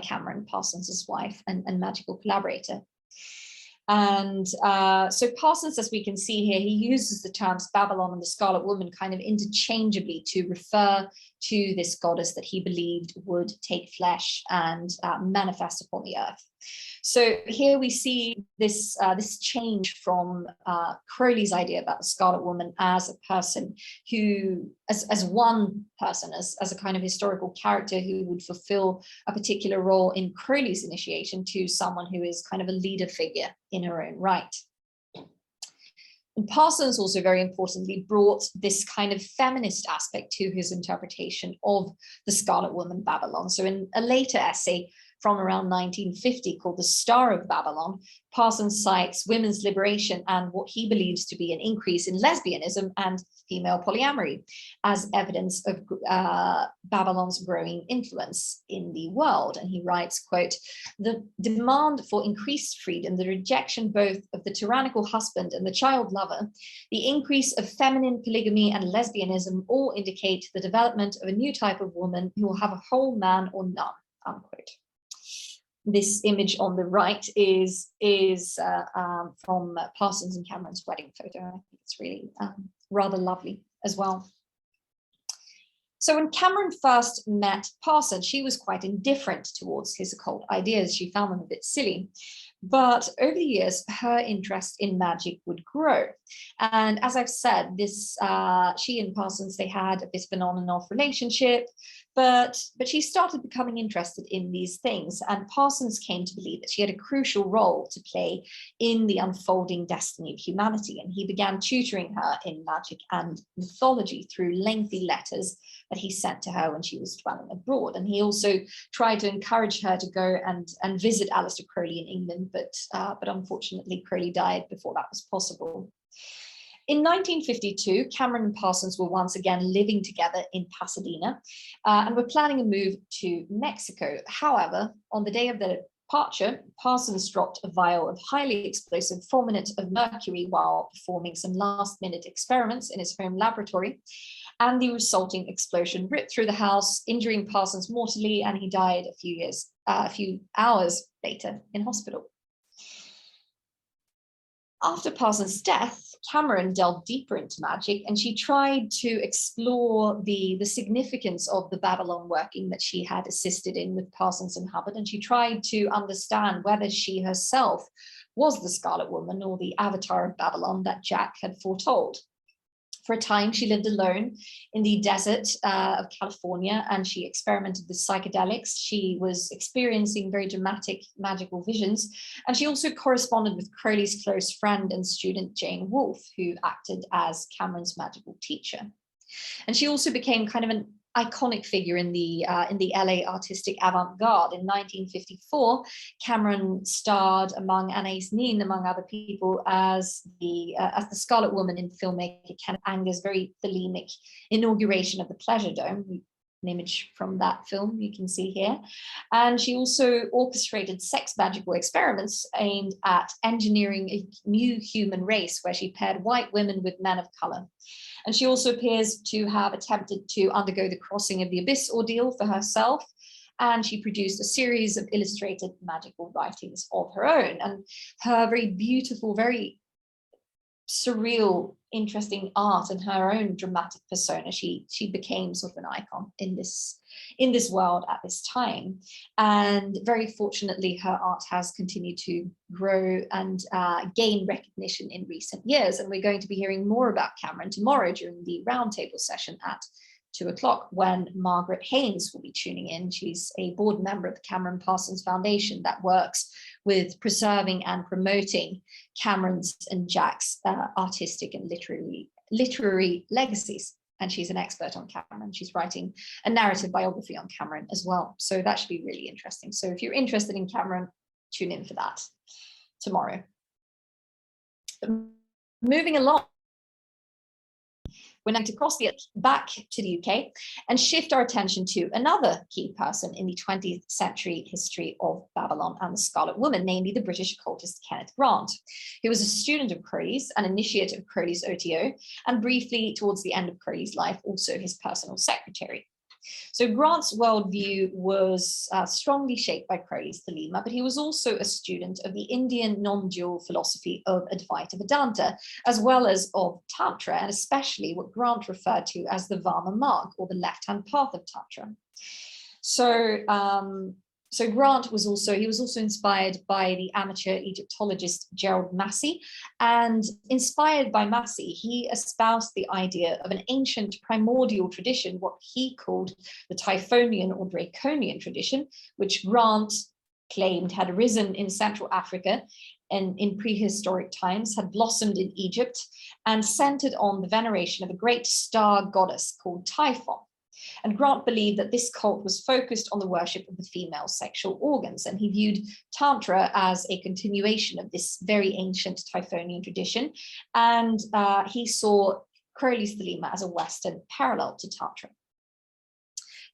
A: Cameron, Parsons' wife and magical collaborator. And so Parsons, as we can see here, he uses the terms Babylon and the Scarlet Woman kind of interchangeably to refer to this goddess that he believed would take flesh and manifest upon the earth. So here we see this change from Crowley's idea about the Scarlet Woman as a person who, as one person, as a kind of historical character who would fulfill a particular role in Crowley's initiation, to someone who is kind of a leader figure in her own right. And Parsons also, very importantly, brought this kind of feminist aspect to his interpretation of the Scarlet Woman Babylon. So in a later essay from around 1950 called The Star of Babylon, Parsons cites women's liberation and what he believes to be an increase in lesbianism and female polyamory as evidence of Babylon's growing influence in the world. And he writes, quote, "The demand for increased freedom, the rejection both of the tyrannical husband and the child lover, the increase of feminine polygamy and lesbianism all indicate the development of a new type of woman who will have a whole man or none," unquote. This image on the right is from Parsons and Cameron's wedding photo. I think it's really rather lovely as well. So when Cameron first met Parsons, she was quite indifferent towards his occult ideas. She found them a bit silly. But over the years, her interest in magic would grow. And as I've said, she and Parsons, they had a bit of an on and off relationship, but she started becoming interested in these things. And Parsons came to believe that she had a crucial role to play in the unfolding destiny of humanity. And he began tutoring her in magic and mythology through lengthy letters that he sent to her when she was dwelling abroad. And he also tried to encourage her to go and visit Aleister Crowley in England, but unfortunately Crowley died before that was possible. In 1952, Cameron and Parsons were once again living together in Pasadena and were planning a move to Mexico. However, on the day of their departure, Parsons dropped a vial of highly explosive fulminate of mercury while performing some last-minute experiments in his home laboratory, and the resulting explosion ripped through the house, injuring Parsons mortally, and he died a few hours later in hospital. After Parsons' death, Cameron delved deeper into magic, and she tried to explore the significance of the Babylon working that she had assisted in with Parsons and Hubbard, and she tried to understand whether she herself was the Scarlet Woman or the avatar of Babylon that Jack had foretold. For a time, she lived alone in the desert of California, and she experimented with psychedelics. She was experiencing very dramatic magical visions, and she also corresponded with Crowley's close friend and student Jane Wolfe, who acted as Cameron's magical teacher. And she also became kind of an iconic figure in the LA artistic avant-garde. In 1954, Cameron starred among Anais Nin, among other people, as the Scarlet Woman in filmmaker Kenneth Anger's very thelemic inauguration of the Pleasure Dome. An image from that film you can see here. And she also orchestrated sex magical experiments aimed at engineering a new human race, where she paired white women with men of color. And she also appears to have attempted to undergo the crossing of the abyss ordeal for herself. And she produced a series of illustrated magical writings of her own. And her very beautiful, very surreal, interesting art and her own dramatic persona, she became sort of an icon in this world at this time. And very fortunately, her art has continued to grow and gain recognition in recent years. And we're going to be hearing more about Cameron tomorrow during the roundtable session at 2 o'clock, when Margaret Haynes will be tuning in. She's a board member of the Cameron Parsons Foundation that works with preserving and promoting Cameron's and Jack's artistic and literary legacies. And she's an expert on Cameron. She's writing a narrative biography on Cameron as well. So that should be really interesting. So if you're interested in Cameron, tune in for that tomorrow. Moving along, we're going to cross back to the UK and shift our attention to another key person in the 20th century history of Babylon and the Scarlet Woman, namely the British occultist Kenneth Brandt, who was a student of Crowley's, an initiate of Crowley's OTO, and briefly, towards the end of Crowley's life, also his personal secretary. So Brandt's worldview was strongly shaped by Crowley's Thelema, but he was also a student of the Indian non-dual philosophy of Advaita Vedanta, as well as of Tantra, and especially what Brandt referred to as the Varma Marg, or the left-hand path of Tantra. So Brandt was also inspired by the amateur Egyptologist Gerald Massey, and inspired by Massey, he espoused the idea of an ancient primordial tradition, what he called the Typhonian or Draconian tradition, which Brandt claimed had arisen in Central Africa in prehistoric times had blossomed in Egypt and centered on the veneration of a great star goddess called Typhon. And Brandt believed that this cult was focused on the worship of the female sexual organs, and he viewed Tantra as a continuation of this very ancient Typhonian tradition, and he saw Crowley's Thelema as a Western parallel to Tantra.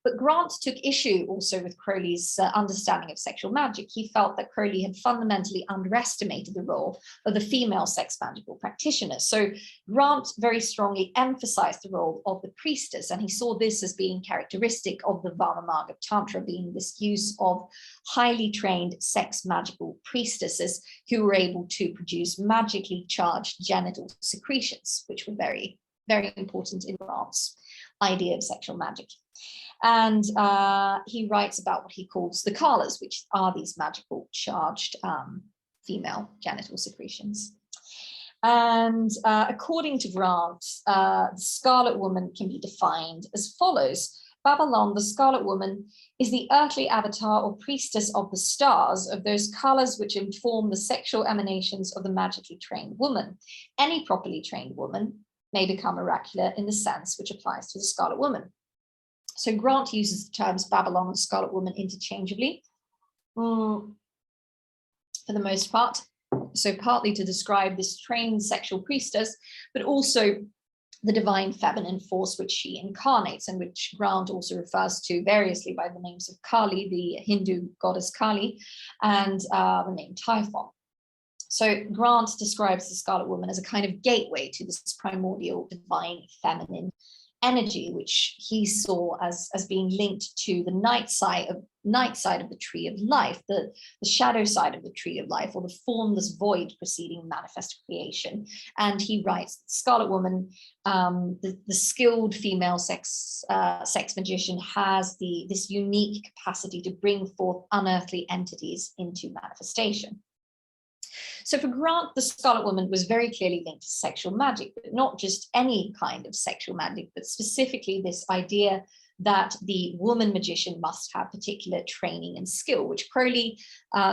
A: But Brandt took issue also with Crowley's understanding of sexual magic. He felt that Crowley had fundamentally underestimated the role of the female sex magical practitioner. So Brandt very strongly emphasized the role of the priestess, and he saw this as being characteristic of the Varma of Tantra, being this use of highly trained sex magical priestesses who were able to produce magically charged genital secretions, which were very, very important in Brandt's idea of sexual magic. And he writes about what he calls the kalas, which are these magical charged female genital secretions. And according to Brandt, the Scarlet Woman can be defined as follows. Babylon, the Scarlet Woman, is the earthly avatar or priestess of the stars, of those kalas which inform the sexual emanations of the magically trained woman. Any properly trained woman may become oracular in the sense which applies to the Scarlet Woman. So Brandt uses the terms Babylon and Scarlet Woman interchangeably for the most part. So partly to describe this trained sexual priestess, but also the divine feminine force which she incarnates, and which Brandt also refers to variously by the names of Kali, the Hindu goddess Kali, and the name Typhon. So Brandt describes the Scarlet Woman as a kind of gateway to this primordial divine feminine energy, which he saw as being linked to the night side of the tree of life, the shadow side of the tree of life, or the formless void preceding manifest creation. And he writes, Scarlet Woman, the skilled female sex magician, has this unique capacity to bring forth unearthly entities into manifestation. So for Brandt, the Scarlet Woman was very clearly linked to sexual magic, but not just any kind of sexual magic, but specifically this idea that the woman magician must have particular training and skill, which Crowley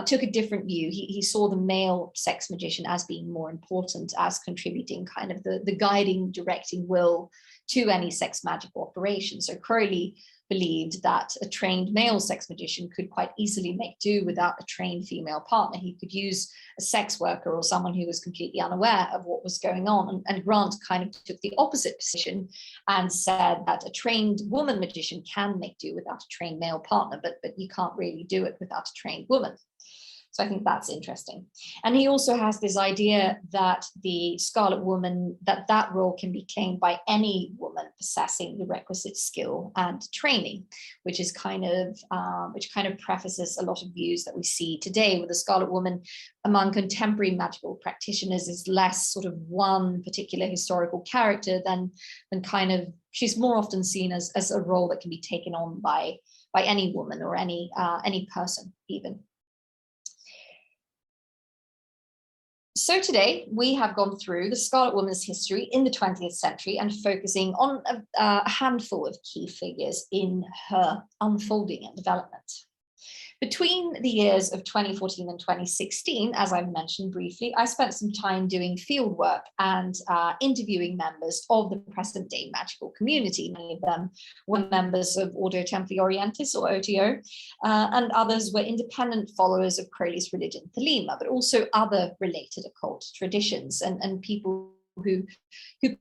A: took a different view. He saw the male sex magician as being more important, as contributing kind of the guiding, directing will to any sex magical operation. So Crowley believed that a trained male sex magician could quite easily make do without a trained female partner. He could use a sex worker or someone who was completely unaware of what was going on. And Brandt kind of took the opposite position and said that a trained woman magician can make do without a trained male partner, but you can't really do it without a trained woman. So I think that's interesting. And he also has this idea that the Scarlet Woman, that role can be claimed by any woman possessing the requisite skill and training, which is kind of prefaces a lot of views that we see today, where the Scarlet Woman among contemporary magical practitioners is less sort of one particular historical character than kind of, she's more often seen as a role that can be taken on by any woman or any person even. So today we have gone through the Scarlet Woman's history in the 20th century and focusing on a handful of key figures in her unfolding and development. Between the years of 2014 and 2016, as I mentioned briefly, I spent some time doing field work and interviewing members of the present day magical community. Many of them were members of Ordo Templi Orientis, or OTO, and others were independent followers of Crowley's religion, Thelema, but also other related occult traditions, and people who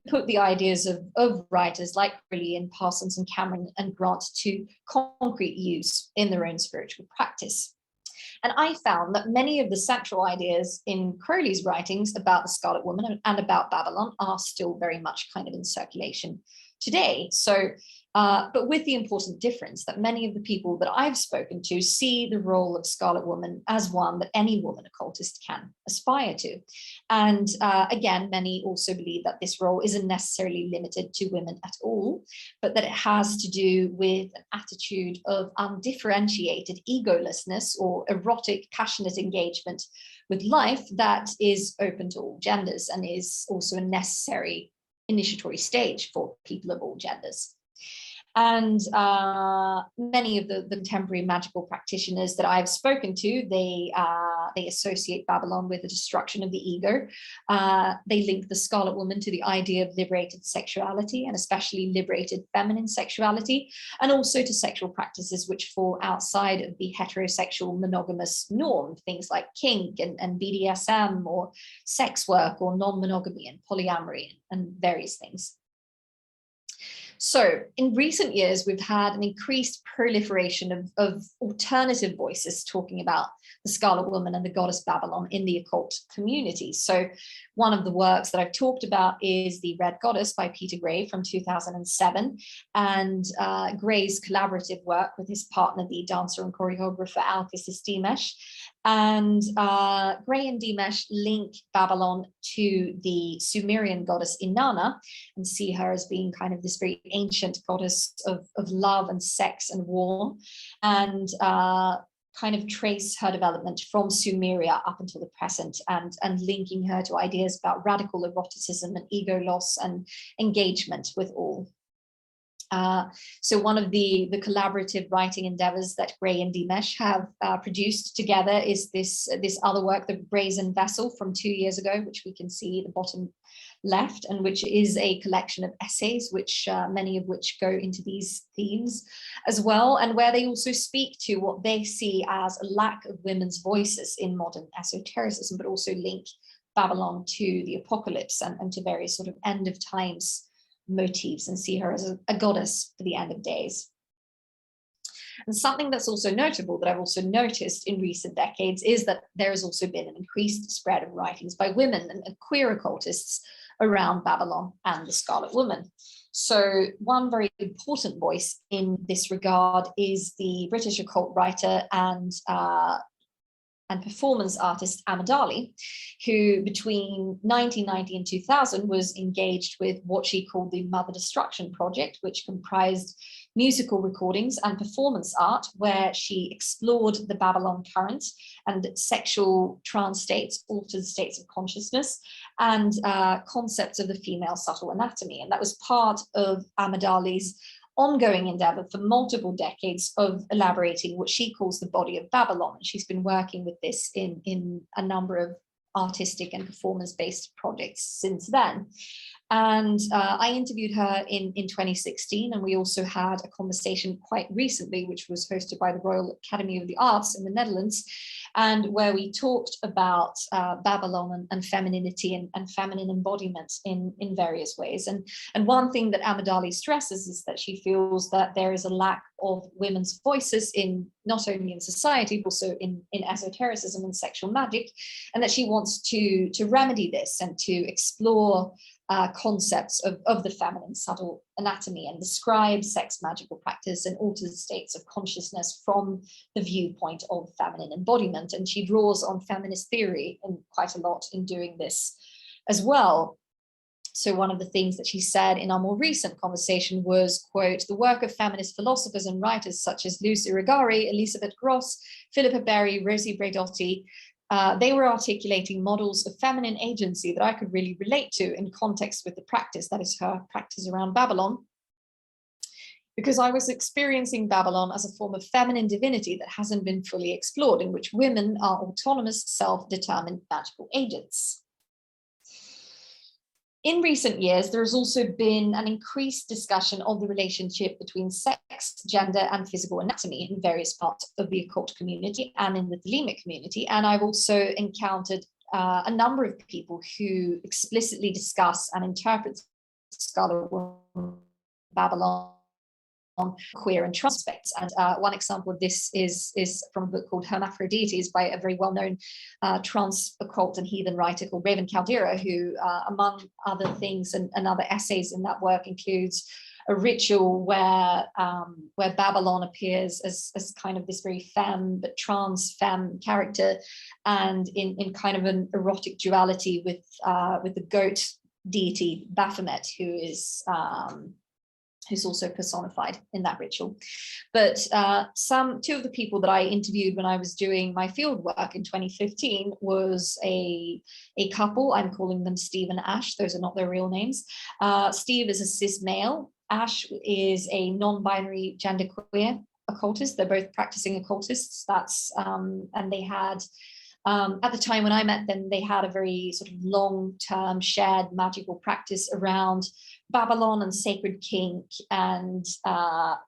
A: put the ideas of writers like Crowley and Parsons and Cameron and Brandt to concrete use in their own spiritual practice. And I found that many of the central ideas in Crowley's writings about the Scarlet Woman and about Babylon are still very much kind of in circulation today. So, but with the important difference that many of the people that I've spoken to see the role of Scarlet Woman as one that any woman occultist can aspire to. And again, many also believe that this role isn't necessarily limited to women at all, but that it has to do with an attitude of undifferentiated egolessness or erotic, passionate engagement with life that is open to all genders and is also a necessary initiatory stage for people of all genders. And many of the contemporary magical practitioners that I've spoken to, they associate Babylon with the destruction of the ego. They link the Scarlet Woman to the idea of liberated sexuality, and especially liberated feminine sexuality, and also to sexual practices which fall outside of the heterosexual monogamous norm, things like kink and BDSM, or sex work, or non-monogamy and polyamory, and various things. So in recent years, we've had an increased proliferation of alternative voices talking about the Scarlet Woman and the goddess Babylon in the occult community. So one of the works that I've talked about is The Red Goddess by Peter Gray from 2007, and Gray's collaborative work with his partner, the dancer and choreographer Alkis Dimesh. And Gray and Dimesh link Babylon to the Sumerian goddess Inanna and see her as being kind of this very ancient goddess of love and sex and war, and kind of trace her development from Sumeria up until the present, and linking her to ideas about radical eroticism and ego loss and engagement with all. So one of the collaborative writing endeavors that Gray and Dimesh have produced together is this other work, The Brazen Vessel, from 2 years ago, which we can see at the bottom left, and which is a collection of essays, which many of which go into these themes as well, and where they also speak to what they see as a lack of women's voices in modern esotericism, but also link Babylon to the apocalypse and to various sort of end of times motifs, and see her as a goddess for the end of days. And something that's also notable that I've also noticed in recent decades is that there has also been an increased spread of writings by women and queer occultists around Babylon and the Scarlet Woman. So one very important voice in this regard is the British occult writer and performance artist Amidali, who between 1990 and 2000 was engaged with what she called the Mother Destruction Project, which comprised musical recordings and performance art, where she explored the Babylon current and sexual trance states, altered states of consciousness, and concepts of the female subtle anatomy. And that was part of Amidali's ongoing endeavor for multiple decades of elaborating what she calls the body of Babylon. And she's been working with this in a number of artistic and performance-based projects since then. And I interviewed her in 2016, and we also had a conversation quite recently, which was hosted by the Royal Academy of the Arts in the Netherlands, and where we talked about Babylon and femininity and feminine embodiment in various ways. And one thing that Amidali stresses is that she feels that there is a lack of women's voices in not only in society, but also in esotericism and sexual magic, and that she wants to remedy this and to explore concepts of the feminine subtle anatomy and describe sex magical practice and altered states of consciousness from the viewpoint of feminine embodiment. And she draws on feminist theory in quite a lot in doing this as well. So one of the things that she said in our more recent conversation was, quote, "The work of feminist philosophers and writers such as Lucy Regari, Elizabeth Gross, Philippa Berry, Rosie Braidotti, they were articulating models of feminine agency that I could really relate to in context with the practice, that is her practice around Babylon, because I was experiencing Babylon as a form of feminine divinity that hasn't been fully explored, in which women are autonomous, self-determined magical agents." In recent years, there has also been an increased discussion of the relationship between sex, gender, and physical anatomy in various parts of the occult community and in the Thelemic community. And I've also encountered a number of people who explicitly discuss and interpret Scarlet Woman, Babylon, queer and trans aspects. And one example of this is from a book called Hermaphrodites by a very well-known trans occult and heathen writer called Raven Caldera, who among other things and other essays in that work includes a ritual where Babylon appears as kind of this very femme but trans femme character, and in kind of an erotic duality with the goat deity Baphomet, who's also personified in that ritual. But two of the people that I interviewed when I was doing my field work in 2015 was a couple. I'm calling them Steve and Ash. Those are not their real names. Steve is a cis male Ash is a non-binary genderqueer occultist. They're both practicing occultists. And they had, at the time when I met them, they had a very sort of long-term shared magical practice around Babylon and sacred kink and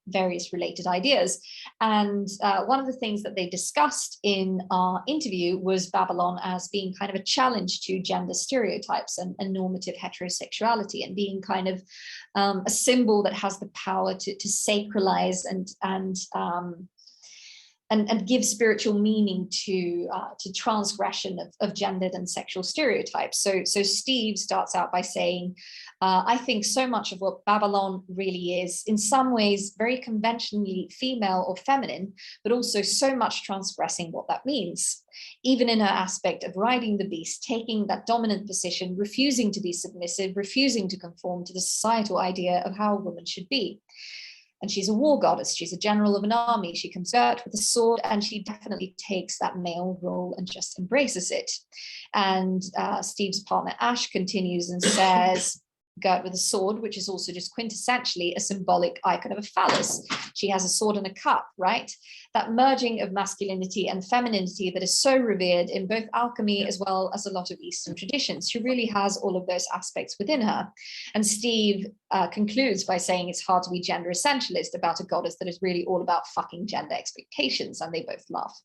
A: various related ideas. And one of the things that they discussed in our interview was Babylon as being kind of a challenge to gender stereotypes and normative heterosexuality, and being kind of a symbol that has the power to sacralize and give spiritual meaning to transgression of gendered and sexual stereotypes. So Steve starts out by saying, I think so much of what Babylon really is, in some ways, very conventionally female or feminine, but also so much transgressing what that means. Even in her aspect of riding the beast, taking that dominant position, refusing to be submissive, refusing to conform to the societal idea of how a woman should be. And she's a war goddess. She's a general of an army. She comes out with a sword, and she definitely takes that male role and just embraces it. And Steve's partner Ash continues and says, girt with a sword, which is also just quintessentially a symbolic icon of a phallus. She has a sword and a cup, right? That merging of masculinity and femininity that is so revered in both alchemy as well as a lot of Eastern traditions. She really has all of those aspects within her. And Steve concludes by saying it's hard to be gender essentialist about a goddess that is really all about fucking gender expectations, and they both laugh.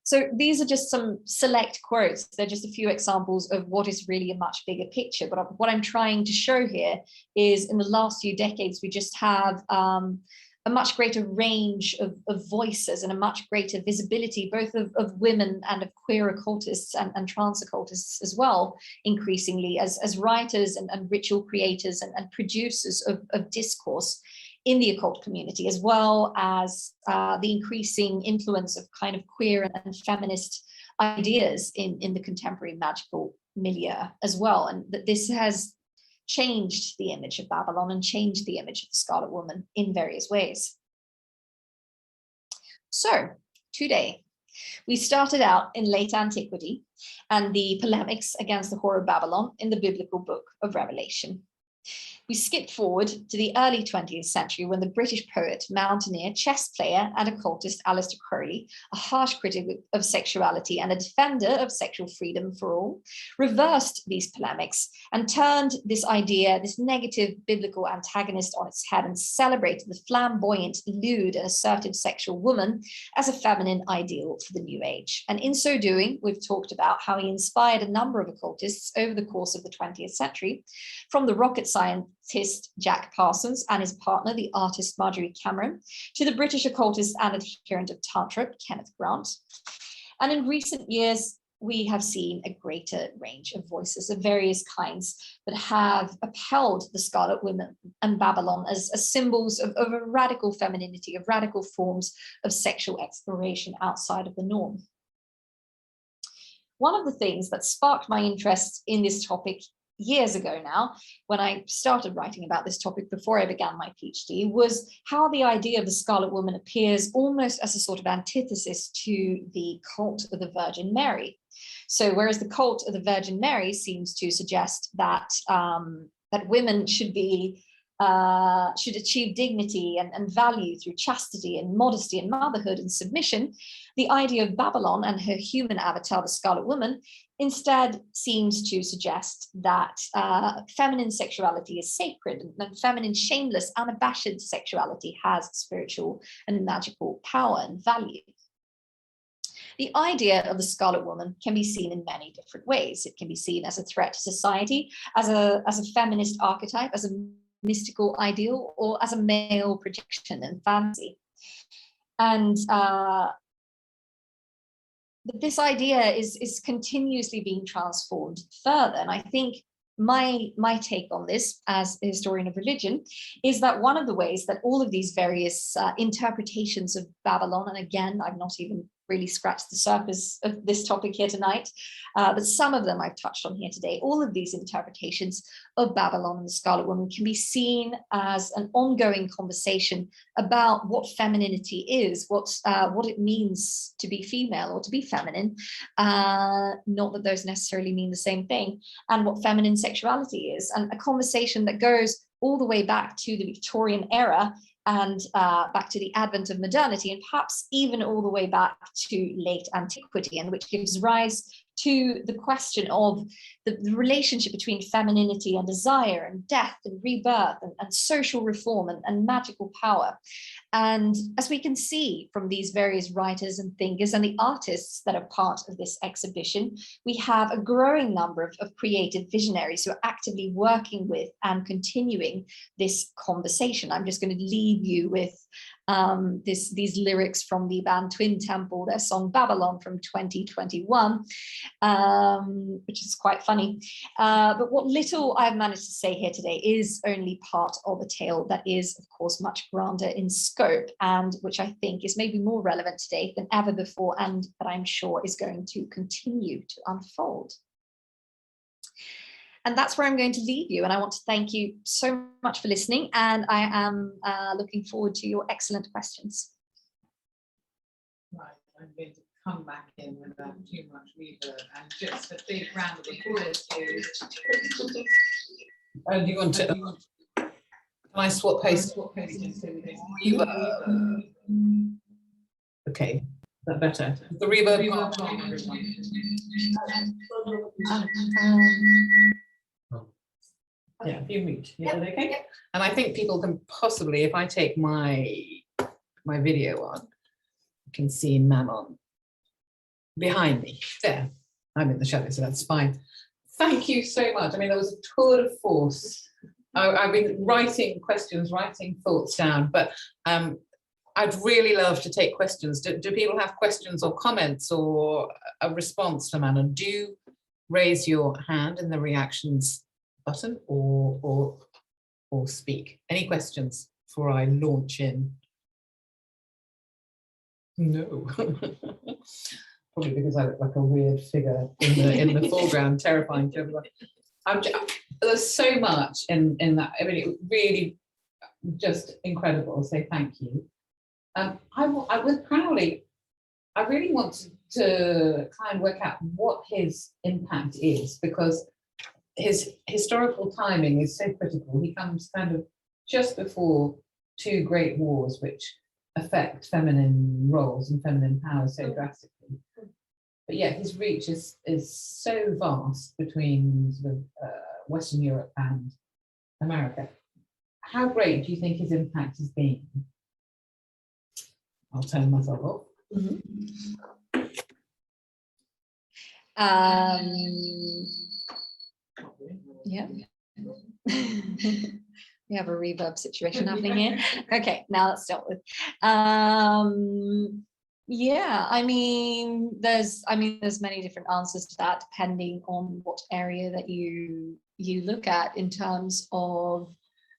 A: So these are just some select quotes. They're just a few examples of what is really a much bigger picture. But what I'm trying to show here is in the last few decades, we just have a much greater range of voices and a much greater visibility, both of women and of queer occultists and trans occultists as well, increasingly as writers and ritual creators and producers of discourse in the occult community, as well as the increasing influence of kind of queer and feminist ideas in the contemporary magical milieu as well. And that this has changed the image of Babylon and changed the image of the Scarlet Woman in various ways. So today, we started out in late antiquity and the polemics against the whore of Babylon in the biblical book of Revelation. We skip forward to the early 20th century when the British poet, mountaineer, chess player, and occultist Aleister Crowley, a harsh critic of sexuality and a defender of sexual freedom for all, reversed these polemics and turned this idea, this negative biblical antagonist, on its head and celebrated the flamboyant, lewd, and assertive sexual woman as a feminine ideal for the new age. And in so doing, we've talked about how he inspired a number of occultists over the course of the 20th century, from the rocket scientist Jack Parsons and his partner, the artist Marjorie Cameron, to the British occultist and adherent of Tantra, Kenneth Brandt. And in recent years, we have seen a greater range of voices of various kinds that have upheld the Scarlet Woman and Babylon as symbols of a radical femininity, of radical forms of sexual exploration outside of the norm. One of the things that sparked my interest in this topic years ago now, when I started writing about this topic before I began my PhD, was how the idea of the Scarlet Woman appears almost as a sort of antithesis to the cult of the Virgin Mary. So whereas the cult of the Virgin Mary seems to suggest that that women should achieve dignity and value through chastity and modesty and motherhood and submission, the idea of Babylon and her human avatar, the Scarlet Woman, instead seems to suggest that feminine sexuality is sacred, and feminine, shameless, unabashed sexuality has spiritual and magical power and value. The idea of the Scarlet Woman can be seen in many different ways. It can be seen as a threat to society, as a feminist archetype, as a mystical ideal, or as a male projection and fantasy. And but this idea is continuously being transformed further. And I think my take on this as a historian of religion is that one of the ways that all of these various interpretations of Babylon, and again, I've not even really scratched the surface of this topic here tonight, but some of them I've touched on here today, all of these interpretations of Babylon and the Scarlet Woman can be seen as an ongoing conversation about what femininity is, what it means to be female or to be feminine, not that those necessarily mean the same thing, and what feminine sexuality is, and a conversation that goes all the way back to the Victorian era and back to the advent of modernity, and perhaps even all the way back to late antiquity, and which gives rise to the question of the relationship between femininity and desire and death and rebirth and social reform and magical power. And as we can see from these various writers and thinkers and the artists that are part of this exhibition, we have a growing number of creative visionaries who are actively working with and continuing this conversation. I'm just going to leave you with these lyrics from the band Twin Temple, their song Babylon from 2021, which is quite funny. But what little I've managed to say here today is only part of a tale that is, of course, much grander in scope, and which I think is maybe more relevant today than ever before, and that I'm sure is going to continue to unfold. And that's where I'm going to leave you. And I want to thank you so much for listening. And I am looking forward to your excellent questions.
B: Right, I'm going to come back in without too much reverb and just a big round of applause to.
C: Do you want to? Can I swap paste? Reverb. Okay, is that better? The reverb. Yeah, if you mute, is that okay? Yep. And I think people can possibly, if I take my video on, you can see Manon behind me. There, I'm in the shadow, so that's fine. Thank you so much. I mean, there was a tour de force. I've been writing questions, writing thoughts down, but I'd really love to take questions. Do people have questions or comments or a response to Manon? Do raise your hand in the reactions button or speak. Any questions before I launch in? No. Probably because I look like a weird figure in the foreground, terrifying to everyone. There's so much in that. I mean, it really just incredible. So thank you. I with Crowley, I really want to try and work out what his impact is, because his historical timing is so critical. He comes kind of just before two great wars, which affect feminine roles and feminine power so drastically. But yet his reach is so vast between sort of Western Europe and America. How great do you think his impact has been? I'll turn myself off.
A: Mm-hmm. Yeah. We have a reverb situation happening here. Okay, now let's start with. Yeah, I mean, there's many different answers to that, depending on what area that you look at in terms of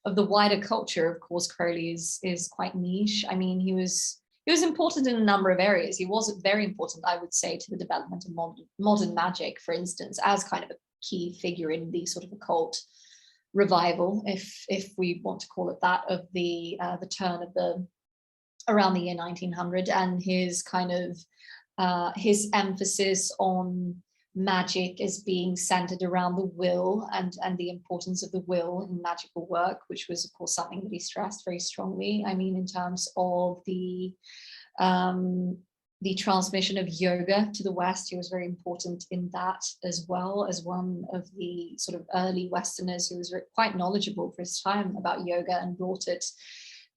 A: the wider culture. Of course, Crowley is quite niche. I mean, he was important in a number of areas. He was very important, I would say, to the development of modern magic, for instance, as kind of a key figure in the sort of occult revival, if we want to call it that, of the turn of around the year 1900, and his kind of his emphasis on magic as being centered around the will and the importance of the will in magical work, which was of course something that he stressed very strongly. I mean, in terms of the transmission of yoga to the West, he was very important in that as well, as one of the sort of early Westerners who was quite knowledgeable for his time about yoga and brought it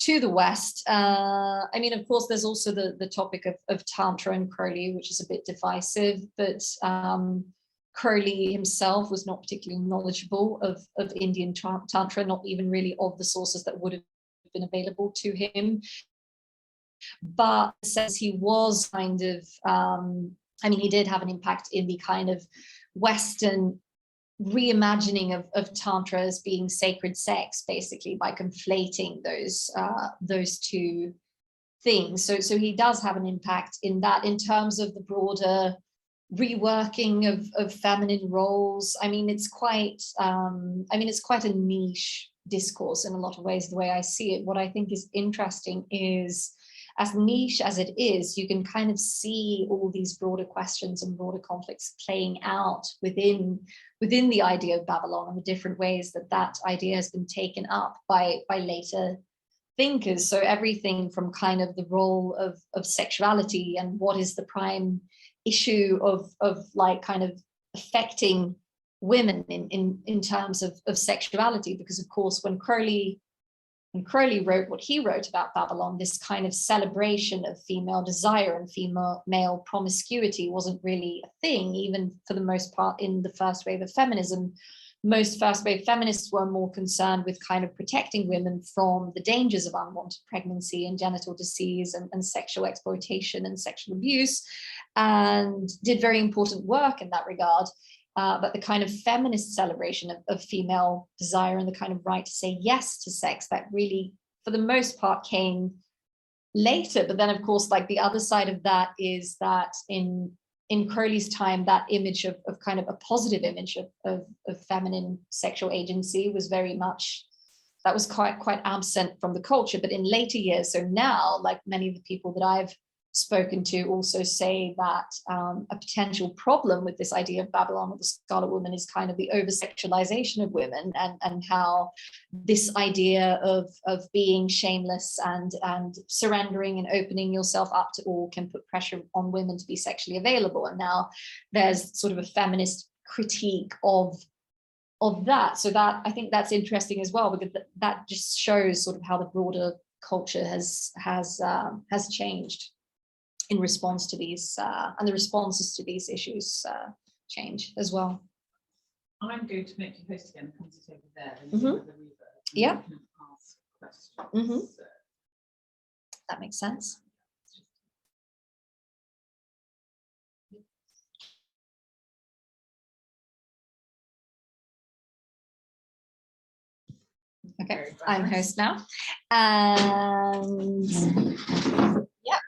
A: to the West. I mean, of course, there's also the topic of Tantra and Crowley, which is a bit divisive, but Crowley himself was not particularly knowledgeable of Indian Tantra, not even really of the sources that would have been available to him. But says he was kind of, I mean, he did have an impact in the kind of Western reimagining of Tantra as being sacred sex, basically, by conflating those two things. So he does have an impact in that, in terms of the broader reworking of feminine roles. I mean, it's quite a niche discourse in a lot of ways, the way I see it. What I think is interesting is, as niche as it is, you can kind of see all these broader questions and broader conflicts playing out within the idea of Babylon, and the different ways that that idea has been taken up by later thinkers. So everything from kind of the role of sexuality and what is the prime issue of like kind of affecting women in terms of sexuality, because of course when Crowley wrote what he wrote about Babylon, this kind of celebration of female desire and male promiscuity wasn't really a thing, even for the most part in the first wave of feminism. Most first wave feminists were more concerned with kind of protecting women from the dangers of unwanted pregnancy and genital disease and sexual exploitation and sexual abuse, and did very important work in that regard. But the kind of feminist celebration of female desire and the kind of right to say yes to sex, that really, for the most part, came later. But then, of course, like the other side of that is that in Crowley's time, that image of kind of a positive image of feminine sexual agency was very much, that was quite absent from the culture. But in later years, so now, like many of the people that I've spoken to also say that a potential problem with this idea of Babylon or the Scarlet Woman is kind of the over-sexualization of women, and how this idea of being shameless and surrendering and opening yourself up to all can put pressure on women to be sexually available. And now there's sort of a feminist critique of that. So that, I think that's interesting as well, because that just shows sort of how the broader culture has changed in response to these, and the responses to these issues change as well.
B: I'm going to make you host again, come sit over there. And
A: Yeah.
B: you can ask questions.
A: That makes sense. Okay, I'm host now. And yeah,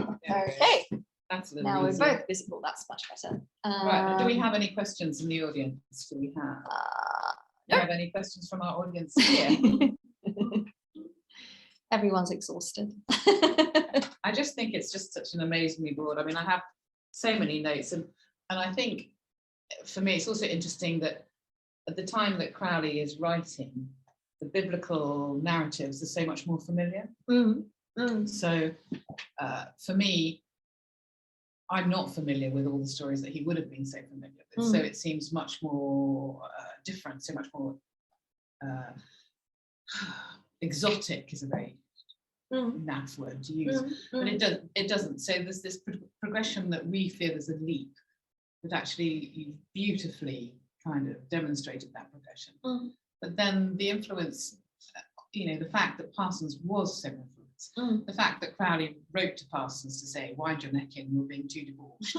A: okay.
C: Absolutely.
A: Now we're both visible, that's much better.
C: Right, do we have any questions from the audience? Do we have? Do we have any questions from our audience here?
A: Everyone's exhausted.
C: I just think it's just such an amazingly broad. I mean, I have so many notes, and I think for me it's also interesting that at the time that Crowley is writing, the biblical narratives are so much more familiar. So for me, I'm not familiar with all the stories that he would have been so familiar with. So it seems much more different, so much more exotic is a very naff word to use, but it doesn't. So there's this progression that we feel is a leap, but actually you beautifully kind of demonstrated that progression. But then the influence, the fact that Parsons was so influenced, the fact that Crowley wrote to Parsons to say, wind your neck in, you're being too debauched,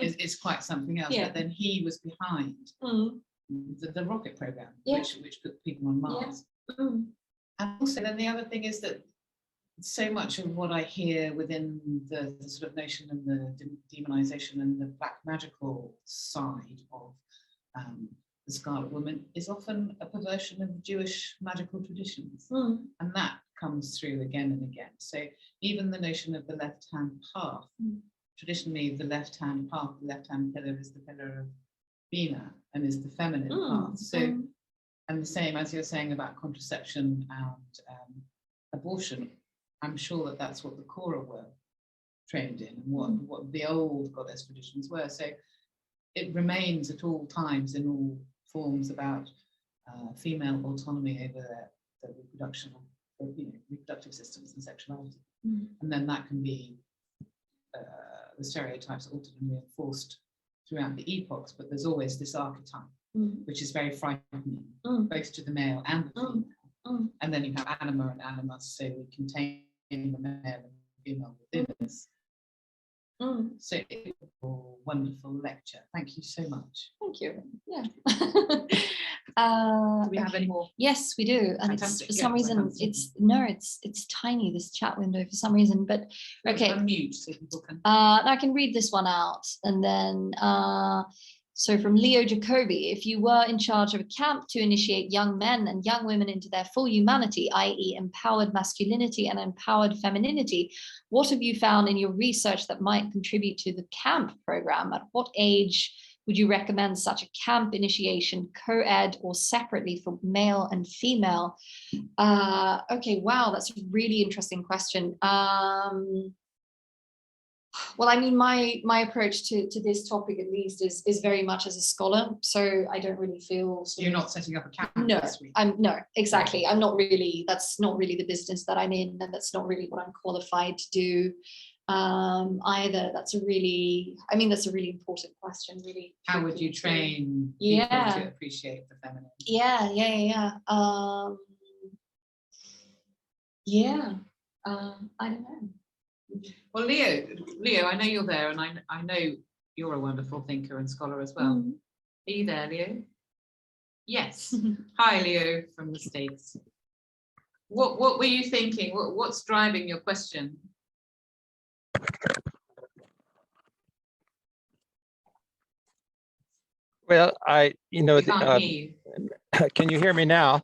C: is quite something else. But then he was behind the rocket program, which put people on Mars. And also then the other thing is that so much of what I hear within the sort of notion and the demonization and the black magical side of the Scarlet Woman is often a perversion of Jewish magical traditions, and that comes through again and again. So even the notion of the left-hand path, traditionally the left-hand path, the left-hand pillar is the pillar of Bina and is the feminine path. So, and the same as you're saying about contraception and abortion, I'm sure that that's what the Korah were trained in, and what the old goddess traditions were. So it remains at all times in all forms about female autonomy over the reproduction of reproductive systems and sexuality. And then that can be the stereotypes altered and reinforced throughout the epochs, but there's always this archetype, which is very frightening, both to the male and the female. And then you have anima and animus, so we contain the male and the female within us. So it was a wonderful lecture. Thank you so much.
A: Thank you. Yeah.
C: Do we have any more?
A: Yes, we do. And it's, for some reason, it's tiny, this chat window for some reason, but okay.
C: Unmute so people can.
A: I can read this one out, and then So from Leo Jacobi, if you were in charge of a camp to initiate young men and young women into their full humanity, i.e. empowered masculinity and empowered femininity, what have you found in your research that might contribute to the camp program? At what age would you recommend such a camp initiation, co-ed or separately for male and female? Okay, wow, that's a really interesting question. Well, I mean, my approach to this topic, at least, is very much as a scholar. So I don't really feel
B: You're not setting up a camp
A: no,
B: this week.
A: no, exactly. I'm not really. That's not really the business that I'm in, and that's not really what I'm qualified to do either. That's a really important question. Really,
B: how would you train people to appreciate the feminine?
A: Yeah. I don't know.
B: Well, Leo, I know you're there, and I know you're a wonderful thinker and scholar as well.
A: Mm.
B: Are you there, Leo? Yes. Hi, Leo from the States. What were you thinking? What's driving your question?
D: Well,
B: We can't hear you.
D: can you hear me now?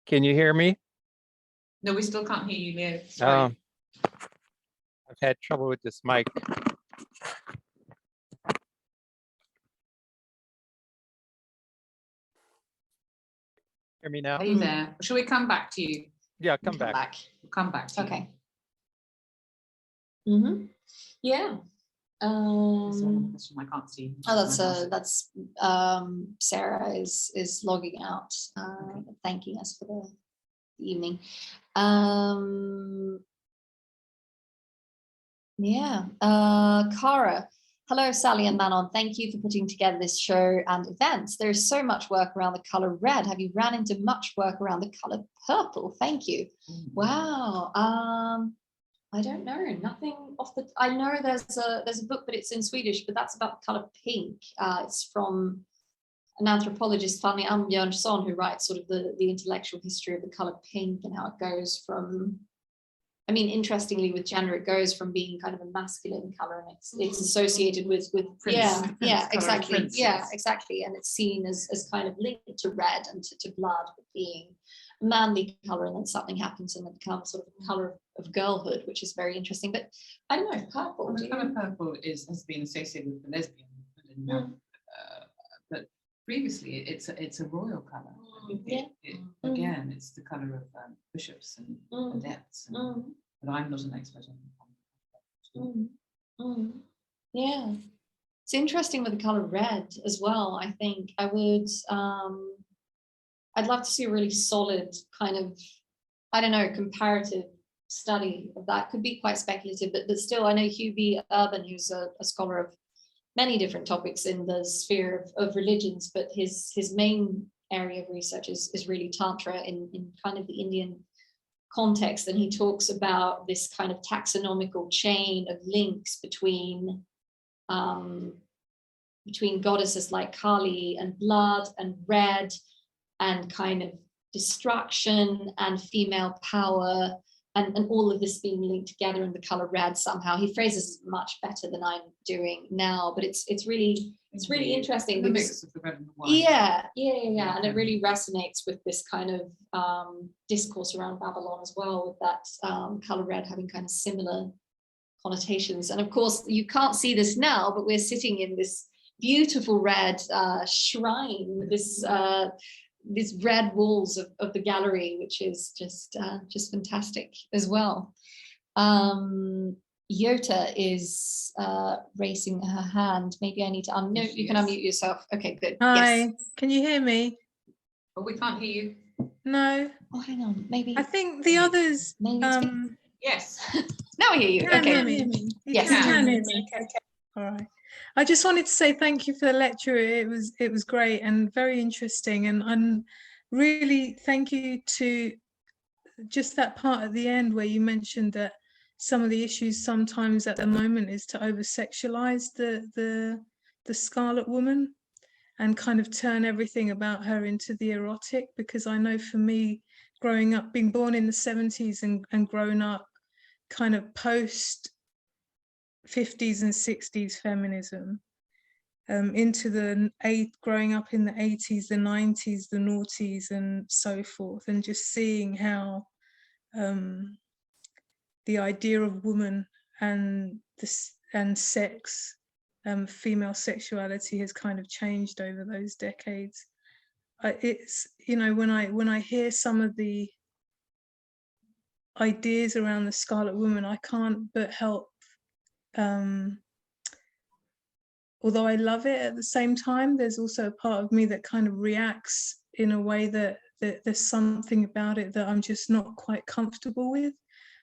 D: Can you hear me?
B: No, we still can't hear you, Leo. Sorry.
D: I've had trouble with this mic. Hear me now?
B: Are you there? Shall we come back to you?
D: Yeah, come back.
B: We'll come back to you.
A: Okay. Mm-hmm. Yeah.
B: There's another question I can't see.
A: Oh, that's Sarah is logging out, thanking us for the evening. Cara, hello Sally and Manon, thank you for putting together this show and events. There's so much work around the color red. Have you ran into much work around the color purple? Thank you. Wow. I don't know, nothing off the. I know there's a book, but it's in Swedish, but that's about the color pink. It's from an anthropologist, Fanny Ambjörnsson, who writes sort of the intellectual history of the color pink and how it goes from. I mean, interestingly, with gender, it goes from being kind of a masculine color, and it's associated with exactly, exactly, and it's seen as kind of linked to red and to blood, being a manly color, and then something happens and it becomes sort of a color of girlhood, which is very interesting. But I don't know, purple.
B: Well, the color purple has been associated with the lesbian, but previously it's a royal color. Again, it's the color of bishops and adepts. But I'm not an expert on it.
A: Yeah, it's interesting with the color red as well. I think I would. I'd love to see a really solid kind of, I don't know, comparative study of that. Could be quite speculative, but still, I know Hugh B. Urban, who's a scholar of many different topics in the sphere of religions, but his main area of research is really Tantra in kind of the Indian context. And he talks about this kind of taxonomical chain of links between goddesses like Kali and blood and red and kind of destruction and female power and all of this being linked together in the color red somehow. He phrases it much better than I'm doing now, but it's really interesting.
B: The mix of the red and the white.
A: Yeah, and it really resonates with this kind of discourse around Babylon as well, with that color red having kind of similar connotations. And of course, you can't see this now, but we're sitting in this beautiful red shrine, these red walls of the gallery, which is just fantastic as well. Yota is raising her hand. Maybe I need to unmute. You can unmute yourself. Okay, good.
E: Hi,
A: yes.
E: Can you hear me?
B: But we can't hear you.
E: No.
A: Oh, hang on. Maybe.
E: I think the others.
B: Yes.
A: Now we hear you.
E: Can
A: Okay.
E: hear me.
A: Yes.
E: You can hear me. Okay. All right. I just wanted to say thank you for the lecture. It was great and very interesting, and really thank you to just that part at the end where you mentioned that some of the issues sometimes at the moment is to over sexualize the Scarlet Woman and kind of turn everything about her into the erotic, because I know for me, growing up, being born in the 70s and grown up kind of post 50s and 60s feminism, into growing up in the 80s, the 90s, the noughties, and so forth, and just seeing how the idea of woman and sex, female sexuality has kind of changed over those decades. It's, you know, when I hear some of the ideas around the Scarlet Woman, I can't but help, although I love it, at the same time, there's also a part of me that kind of reacts in a way that there's something about it that I'm just not quite comfortable with.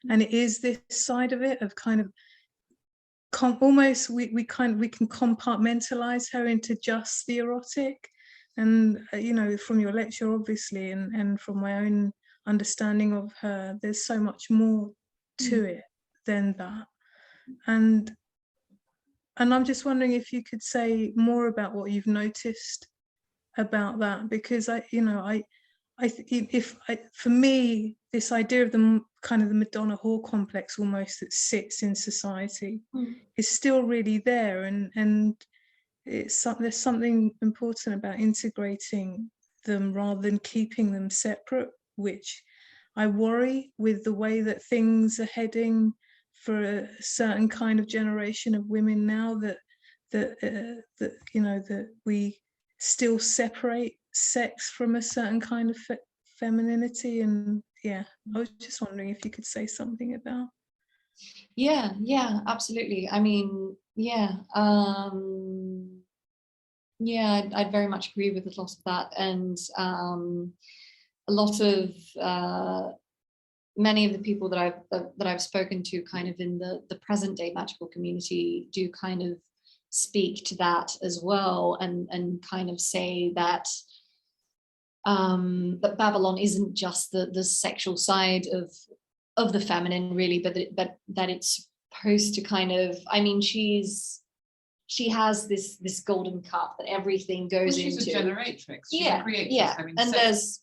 E: And it is this side of it of kind of almost we can compartmentalize her into just the erotic. And you know, from your lecture, obviously, and from my own understanding of her, there's so much more to it than that. And I'm just wondering if you could say more about what you've noticed about that, because for me, this idea of the kind of the Madonna whore complex almost that sits in society is still really there, and there's something important about integrating them rather than keeping them separate, which I worry with the way that things are heading for a certain kind of generation of women now, that you know, that we still separate sex from a certain kind of femininity. And yeah, I was just wondering if you could say something about.
A: Yeah, absolutely. I mean, I'd very much agree with a lot of that, and a lot of many of the people that I've spoken to, kind of in the present day magical community, do kind of speak to that as well, and kind of say that that Babylon isn't just the sexual side of the feminine, really, but that it's supposed to kind of, I mean, she has this golden cup that everything goes into.
B: She's a generatrix. She's a creatrix. I mean,
A: and
B: sex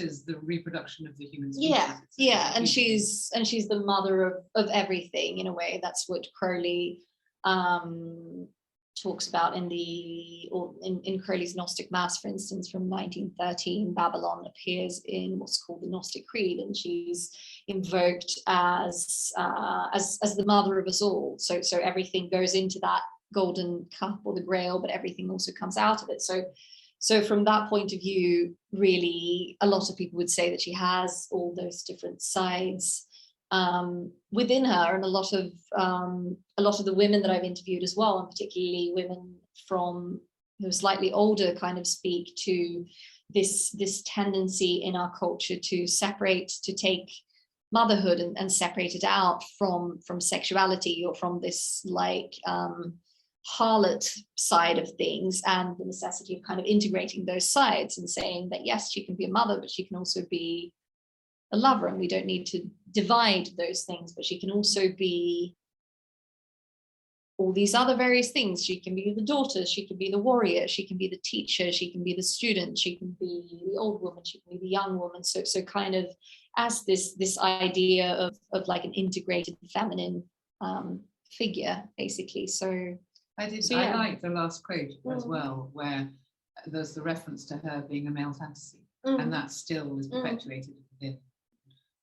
B: is the reproduction of the human species.
A: And she's the mother of everything, in a way. That's what Crowley talks about in Crowley's Gnostic Mass, for instance, from 1913. Babylon appears in what's called the Gnostic Creed, and she's invoked as the mother of us all. So everything goes into that golden cup, or the grail, but everything also comes out of it. So from that point of view, really, a lot of people would say that she has all those different sides within her, and a lot of the women that I've interviewed as well, and particularly women who are slightly older, kind of speak to this tendency in our culture to separate, to take motherhood and separate it out from sexuality, or from this like harlot side of things, and the necessity of kind of integrating those sides and saying that yes, she can be a mother, but she can also be a lover, and we don't need to divide those things, but she can also be all these other various things. She can be the daughter, she can be the warrior, she can be the teacher, she can be the student, she can be the old woman, she can be the young woman. So kind of as this idea of like an integrated feminine figure, basically. So
B: I like the last quote as well, where there's the reference to her being a male fantasy, and that still is perpetuated within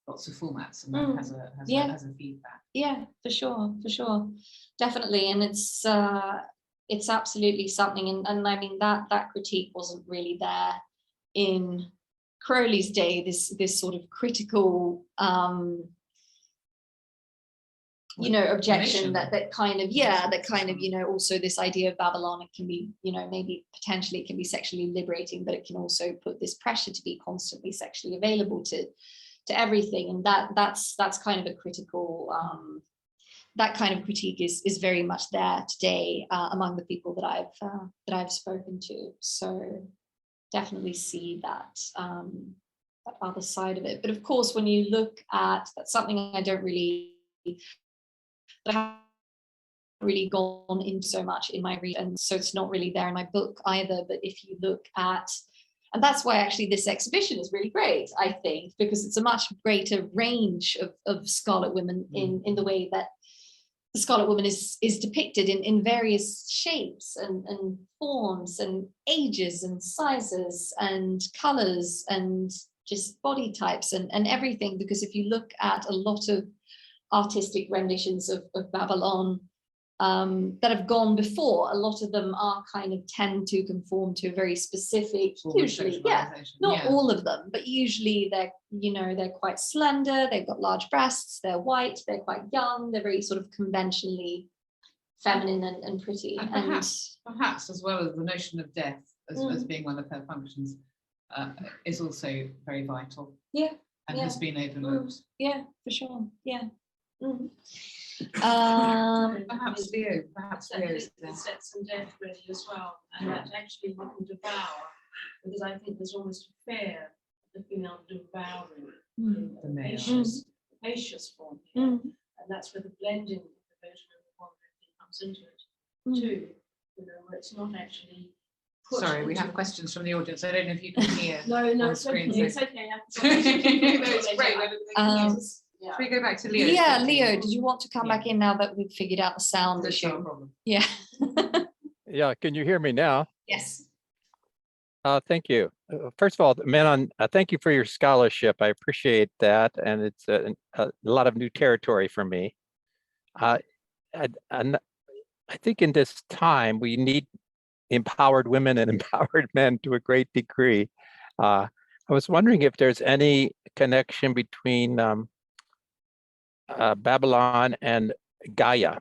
B: lots of formats, and that has a feedback. Yeah, for sure, definitely. And it's absolutely something, and I mean that critique wasn't really there in Crowley's day, this sort of critical objection that kind of also this idea of Babylon, it can be, maybe potentially it can be sexually liberating, but it can also put this pressure to be constantly sexually available to everything, and that's kind of a critical that kind of critique is very much there today among the people that I've spoken to. So definitely see that other side of it. But of course, when you look at, that's something I haven't really gone into so much in my read, and so it's not really there in my book either. But if you look at, and that's why actually this exhibition is really great, I think, because it's a much greater range of Scarlet Women in the way that
A: the Scarlet Woman is depicted in various shapes and forms and ages and sizes and colors and just body types and everything. Because if you look at a lot of artistic renditions of Babylon that have gone before, a lot of them are kind of tend to conform to a very specific, usually, not all of them, but usually they're quite slender, they've got large breasts, they're white, they're quite young, they're very sort of conventionally feminine and pretty.
B: And perhaps as well as the notion of death as being one of her functions is also very vital. And has been overlooked.
A: For sure.
B: Perhaps Leo is there.
F: Sex and death really as well, and that actually you can devour, because I think there's almost a fear of the female devouring in the spacious form here, and that's where the blending of the version of the one comes into it too. You know, where it's not actually.
B: Sorry, we have questions from the audience. I don't know if you can hear.
F: No,
B: it's
F: okay.
B: okay.
F: It's okay.
B: It's great. Should we go back to Leo?
A: Yeah, Leo, did you want to come back in now that we've figured out the sound
B: That's
A: issue?
B: not a problem.
A: Yeah.
D: Yeah, can you hear me now?
A: Yes.
D: Thank you. First of all, Manon, thank you for your scholarship. I appreciate that, and it's a lot of new territory for me. And I think in this time we need empowered women and empowered men to a great degree. I was wondering if there's any connection between Babylon and Gaia,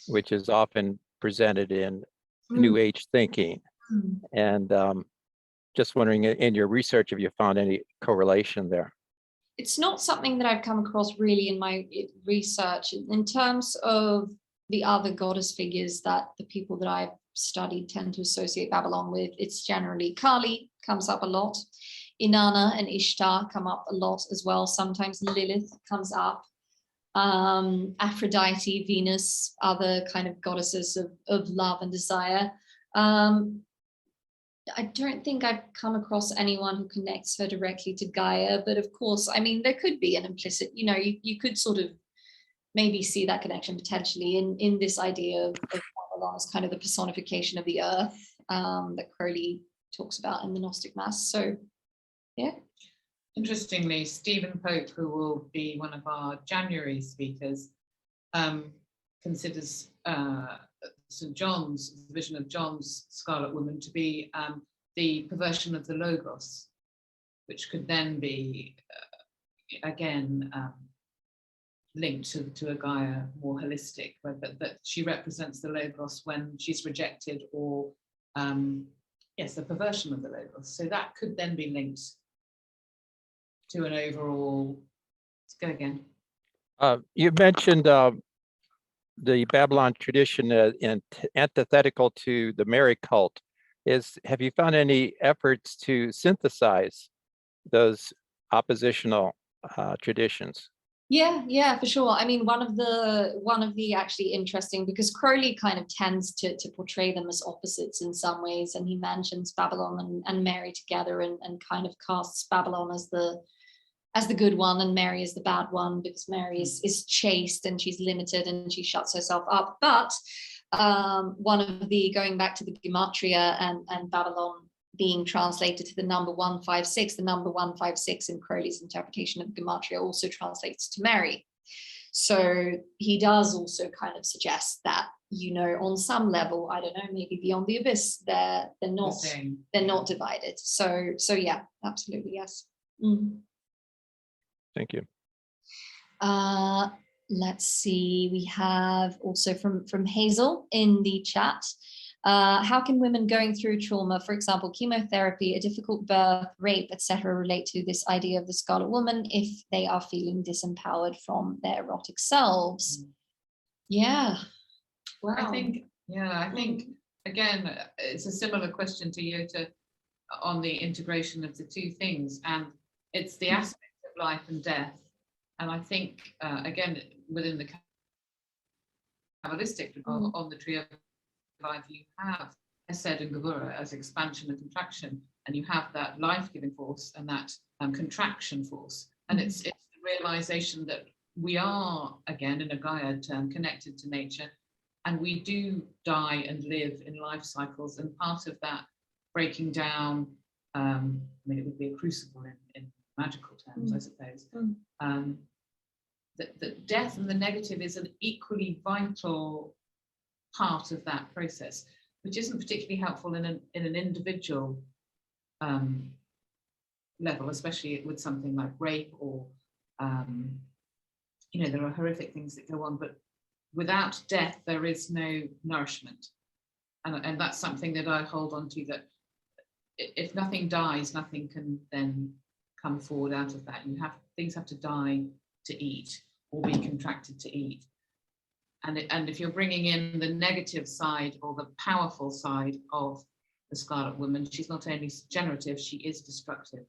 D: which is often presented in New Age thinking. And just wondering in your research if you found any correlation there.
A: It's not something that I've come across really in my research. In terms of the other goddess figures that the people that I've studied tend to associate Babylon with, it's generally Kali comes up a lot. Inanna and Ishtar come up a lot as well. Sometimes Lilith comes up. Aphrodite, Venus, other kind of goddesses of love and desire. I don't think I've come across anyone who connects her directly to Gaia, but of course, I mean, there could be an implicit, you could sort of maybe see that connection potentially in this idea of Babylon as kind of the personification of the earth that Crowley talks about in the Gnostic Mass. So, yeah.
B: Interestingly, Stephen Pope, who will be one of our January speakers, considers St. John's, the vision of John's Scarlet Woman, to be the perversion of the Logos, which could then be, again, linked to a Gaia more holistic, but that she represents the Logos when she's rejected, or, yes, the perversion of the Logos. So that could then be linked to an overall, let's go again.
D: You mentioned the Babylon tradition antithetical to the Mary cult. Have you found any efforts to synthesize those oppositional traditions?
A: Yeah, for sure. I mean, one of the actually interesting, because Crowley kind of tends to portray them as opposites in some ways, and he mentions Babylon and Mary together and kind of casts Babylon as the good one and Mary is the bad one, because Mary is chaste and she's limited and she shuts herself up. But one of the, going back to the Gematria and Babylon being translated to the number 156, the number 156 in Crowley's interpretation of Gematria also translates to Mary. So he does also kind of suggest that, on some level, I don't know, maybe beyond the abyss, they're not divided. So yeah, absolutely, yes.
D: Thank you.
A: Let's see, we have also from Hazel in the chat. How can women going through trauma, for example, chemotherapy, a difficult birth, rape, etc., relate to this idea of the Scarlet Woman if they are feeling disempowered from their erotic selves? Yeah. Wow.
B: I think again, it's a similar question to Jutta on the integration of the two things, and it's the aspect of life and death. And I think again, within the Kabbalistic on the tree of life, you have Hesed and Gevurah as expansion and contraction, and you have that life-giving force and that contraction force. And it's the realization that we are, again, in a Gaia term, connected to nature, and we do die and live in life cycles, and part of that breaking down, I mean, it would be a crucible in magical terms, I suppose. That death and the negative is an equally vital part of that process, which isn't particularly helpful in an individual level, especially with something like rape or, you know, there are horrific things that go on, but without death, there is no nourishment. And that's something that I hold on to, that if nothing dies, nothing can then come forward out of that. Things have to die to eat, or be contracted to eat. And if you're bringing in the negative side or the powerful side of the Scarlet Woman, she's not only generative, she is destructive.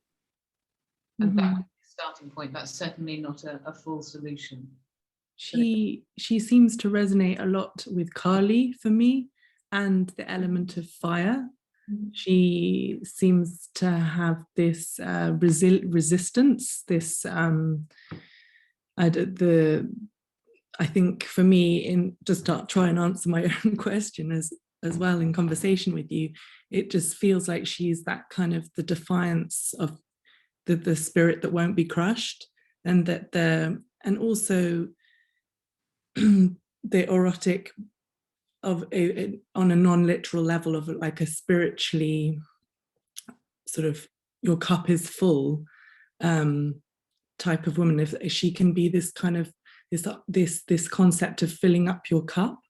B: And that would be a starting point. That's certainly not a full solution.
G: She seems to resonate a lot with Kali for me, and the element of fire. She seems to have this resistance, this I think for me, in just try and answer my own question as well in conversation with you, it just feels like she's that kind of the defiance of the spirit that won't be crushed, and that and also the erotic of on a non-literal level of like a spiritually sort of your cup is full type of woman. If she can be this kind of this concept of filling up your cup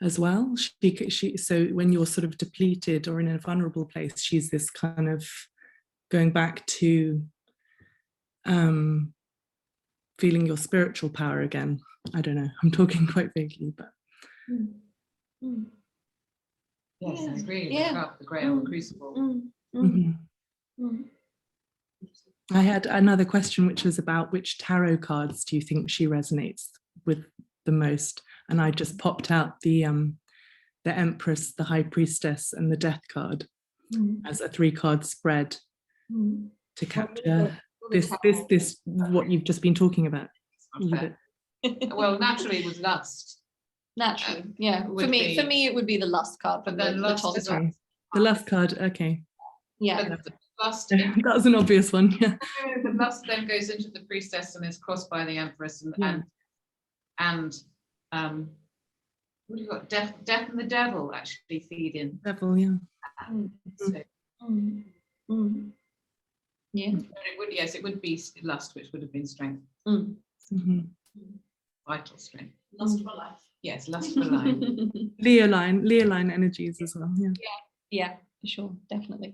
G: as well. She so when you're sort of depleted or in a vulnerable place, she's this kind of going back to feeling your spiritual power again. I don't know, I'm talking quite vaguely, but
B: yes, I agree. The cup, the grail, the crucible.
G: I had another question, which was about which tarot cards do you think she resonates with the most? And I just popped out the Empress, the High Priestess, and the Death card as a 3-card spread to capture this what you've just been talking about.
B: Well, naturally with lust.
A: Naturally, yeah. For me, it would be the lust card.
B: But then lust is
G: the lust card. Okay.
A: Yeah.
B: the lust.
G: That was an obvious one. Yeah.
B: The lust then goes into the priestess and is crossed by the empress, and what do you got? Death and the devil actually feed in.
G: Devil, yeah.
B: So,
A: Yeah.
B: it would be lust, which would have been strength, vital strength.
F: Lust for life.
B: Yes, lust for life.
G: Leo line energies as well. Yeah.
A: Yeah, for sure, definitely.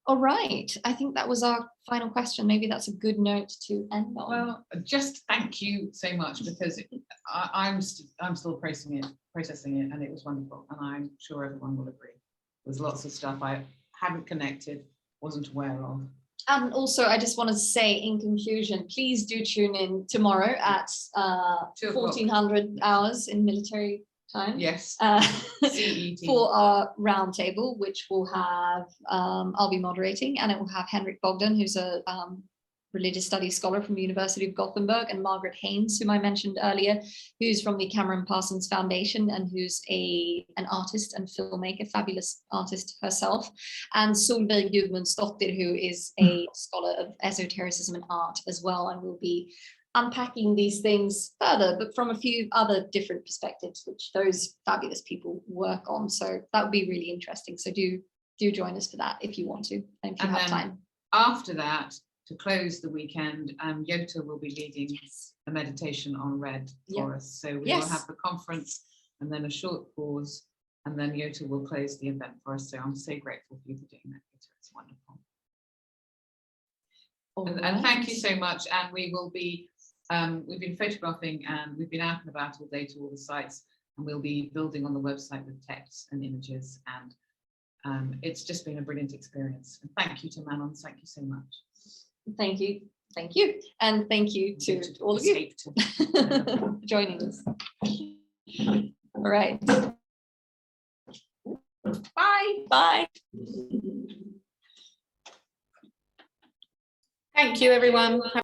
A: All right, I think that was our final question. Maybe that's a good note to end on.
B: Well, just thank you so much, because I'm still processing it, and it was wonderful, and I'm sure everyone will agree. There's lots of stuff I hadn't connected, wasn't aware of.
A: And also, I just wanted to say in conclusion, please do tune in tomorrow at 1400 hours in military time.
B: Yes. CET.
A: For our roundtable, which will have, I'll be moderating, and it will have Henrik Bogdan, who's a religious studies scholar from the University of Gothenburg, and Margaret Haynes, whom I mentioned earlier, who's from the Cameron Parsons Foundation and who's an artist and filmmaker, fabulous artist herself, and Solveig Gudmundsdottir, who is a scholar of esotericism and art as well, and will be unpacking these things further, but from a few other different perspectives, which those fabulous people work on. So that would be really interesting. So do join us for that if you want to, and if you have time.
B: After that, to close the weekend, Yota will be leading a meditation on red for us. So we will have the conference and then a short pause, and then Yota will close the event for us. So I'm so grateful for you for doing that, Yota. It's wonderful. And thank you so much. And we will be, we've been photographing and we've been out and about all day to all the sites, and we'll be building on the website with texts and images. And it's just been a brilliant experience. And thank you to Manon. Thank you so much.
A: Thank you. Thank you. And thank you to all of you for joining us. All right. Bye. Bye. Thank you, everyone.